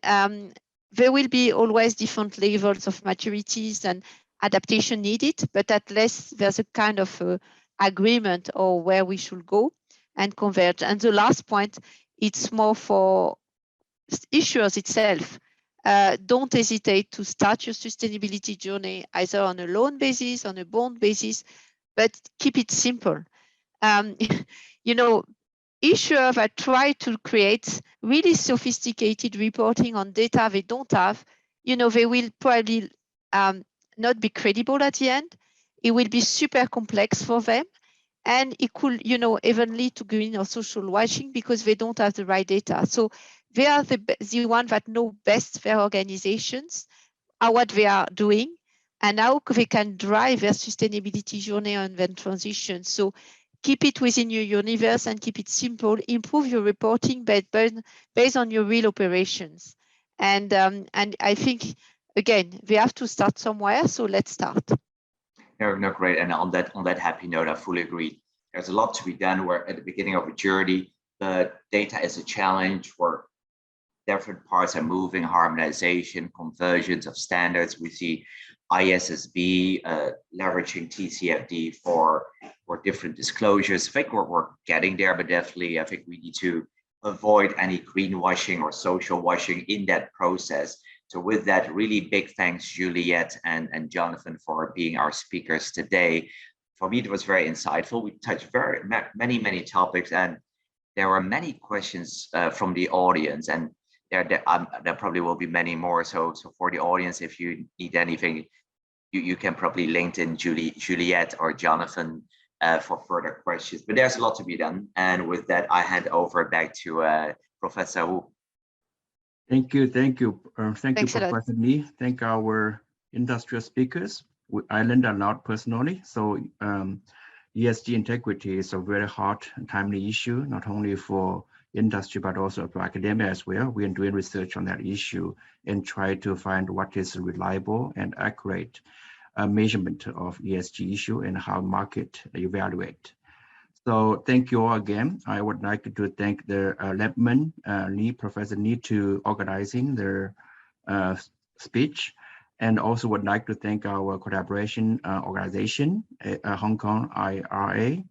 there will be always different levels of maturities and adaptation needed, but at least there's a kind of agreement or where we should go and converge. And the last point, it's more for issuers itself. Don't hesitate to start your sustainability journey either on a loan basis, on a bond basis, but keep it simple. issuers that try to create really sophisticated reporting on data they don't have, they will probably not be credible at the end. It will be super complex for them. And it could, even lead to green or social washing because they don't have the right data. So they are the ones that know best their organizations, what they are doing, and how they can drive their sustainability journey and then transition. So keep it within your universe and keep it simple. Improve your reporting based on your real operations. And I think, again, we have to start somewhere. So let's start. No, great. And on that happy note, I fully agree. There's a lot to be done. We're at the beginning of a journey. The data is a challenge where different parts are moving, harmonization, conversions of standards. We see ISSB leveraging TCFD for different disclosures. I think we're getting there, but definitely I think we need to avoid any greenwashing or social washing in that process. So with that, really big thanks, Juliette and Jonathan, for being our speakers today. For me, it was very insightful. We touched many topics, and there were many questions from the audience, and there probably will be many more. So for the audience, if you need anything, you can probably link in Juliette or Jonathan for further questions. But there's a lot to be done. And with that, I hand over back to Professor Wu. Thank you, Professor Lee. Thank our industrial speakers. I learned a lot personally. So ESG integrity is a very hot and timely issue, not only for industry, but also for academia as well. We are doing research on that issue and try to find what is reliable and accurate measurement of ESG issue and how market evaluate. So thank you all again. I would like to thank the Lebman, Professor Lee, to organizing their speech, and also would like to thank our collaboration organization, Hong Kong IRA.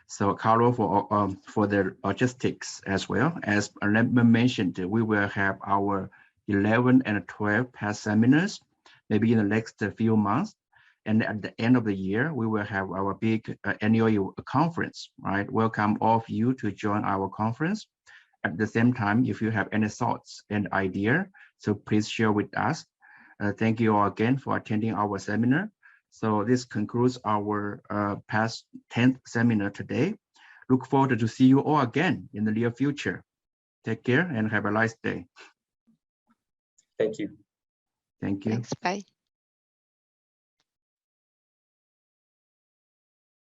So Carlo for the logistics as well. As Lebman mentioned, we will have our 11 and 12 past seminars, maybe in the next few months. And at the end of the year, we will have our big annual conference, right? Welcome all of you to join our conference. At the same time, if you have any thoughts and idea, so please share with us. Thank you all again for attending our seminar. So this concludes our past 10th seminar today. Look forward to see you all again in the near future. Take care and have a nice day. Thank you. Thank you. Thanks, bye.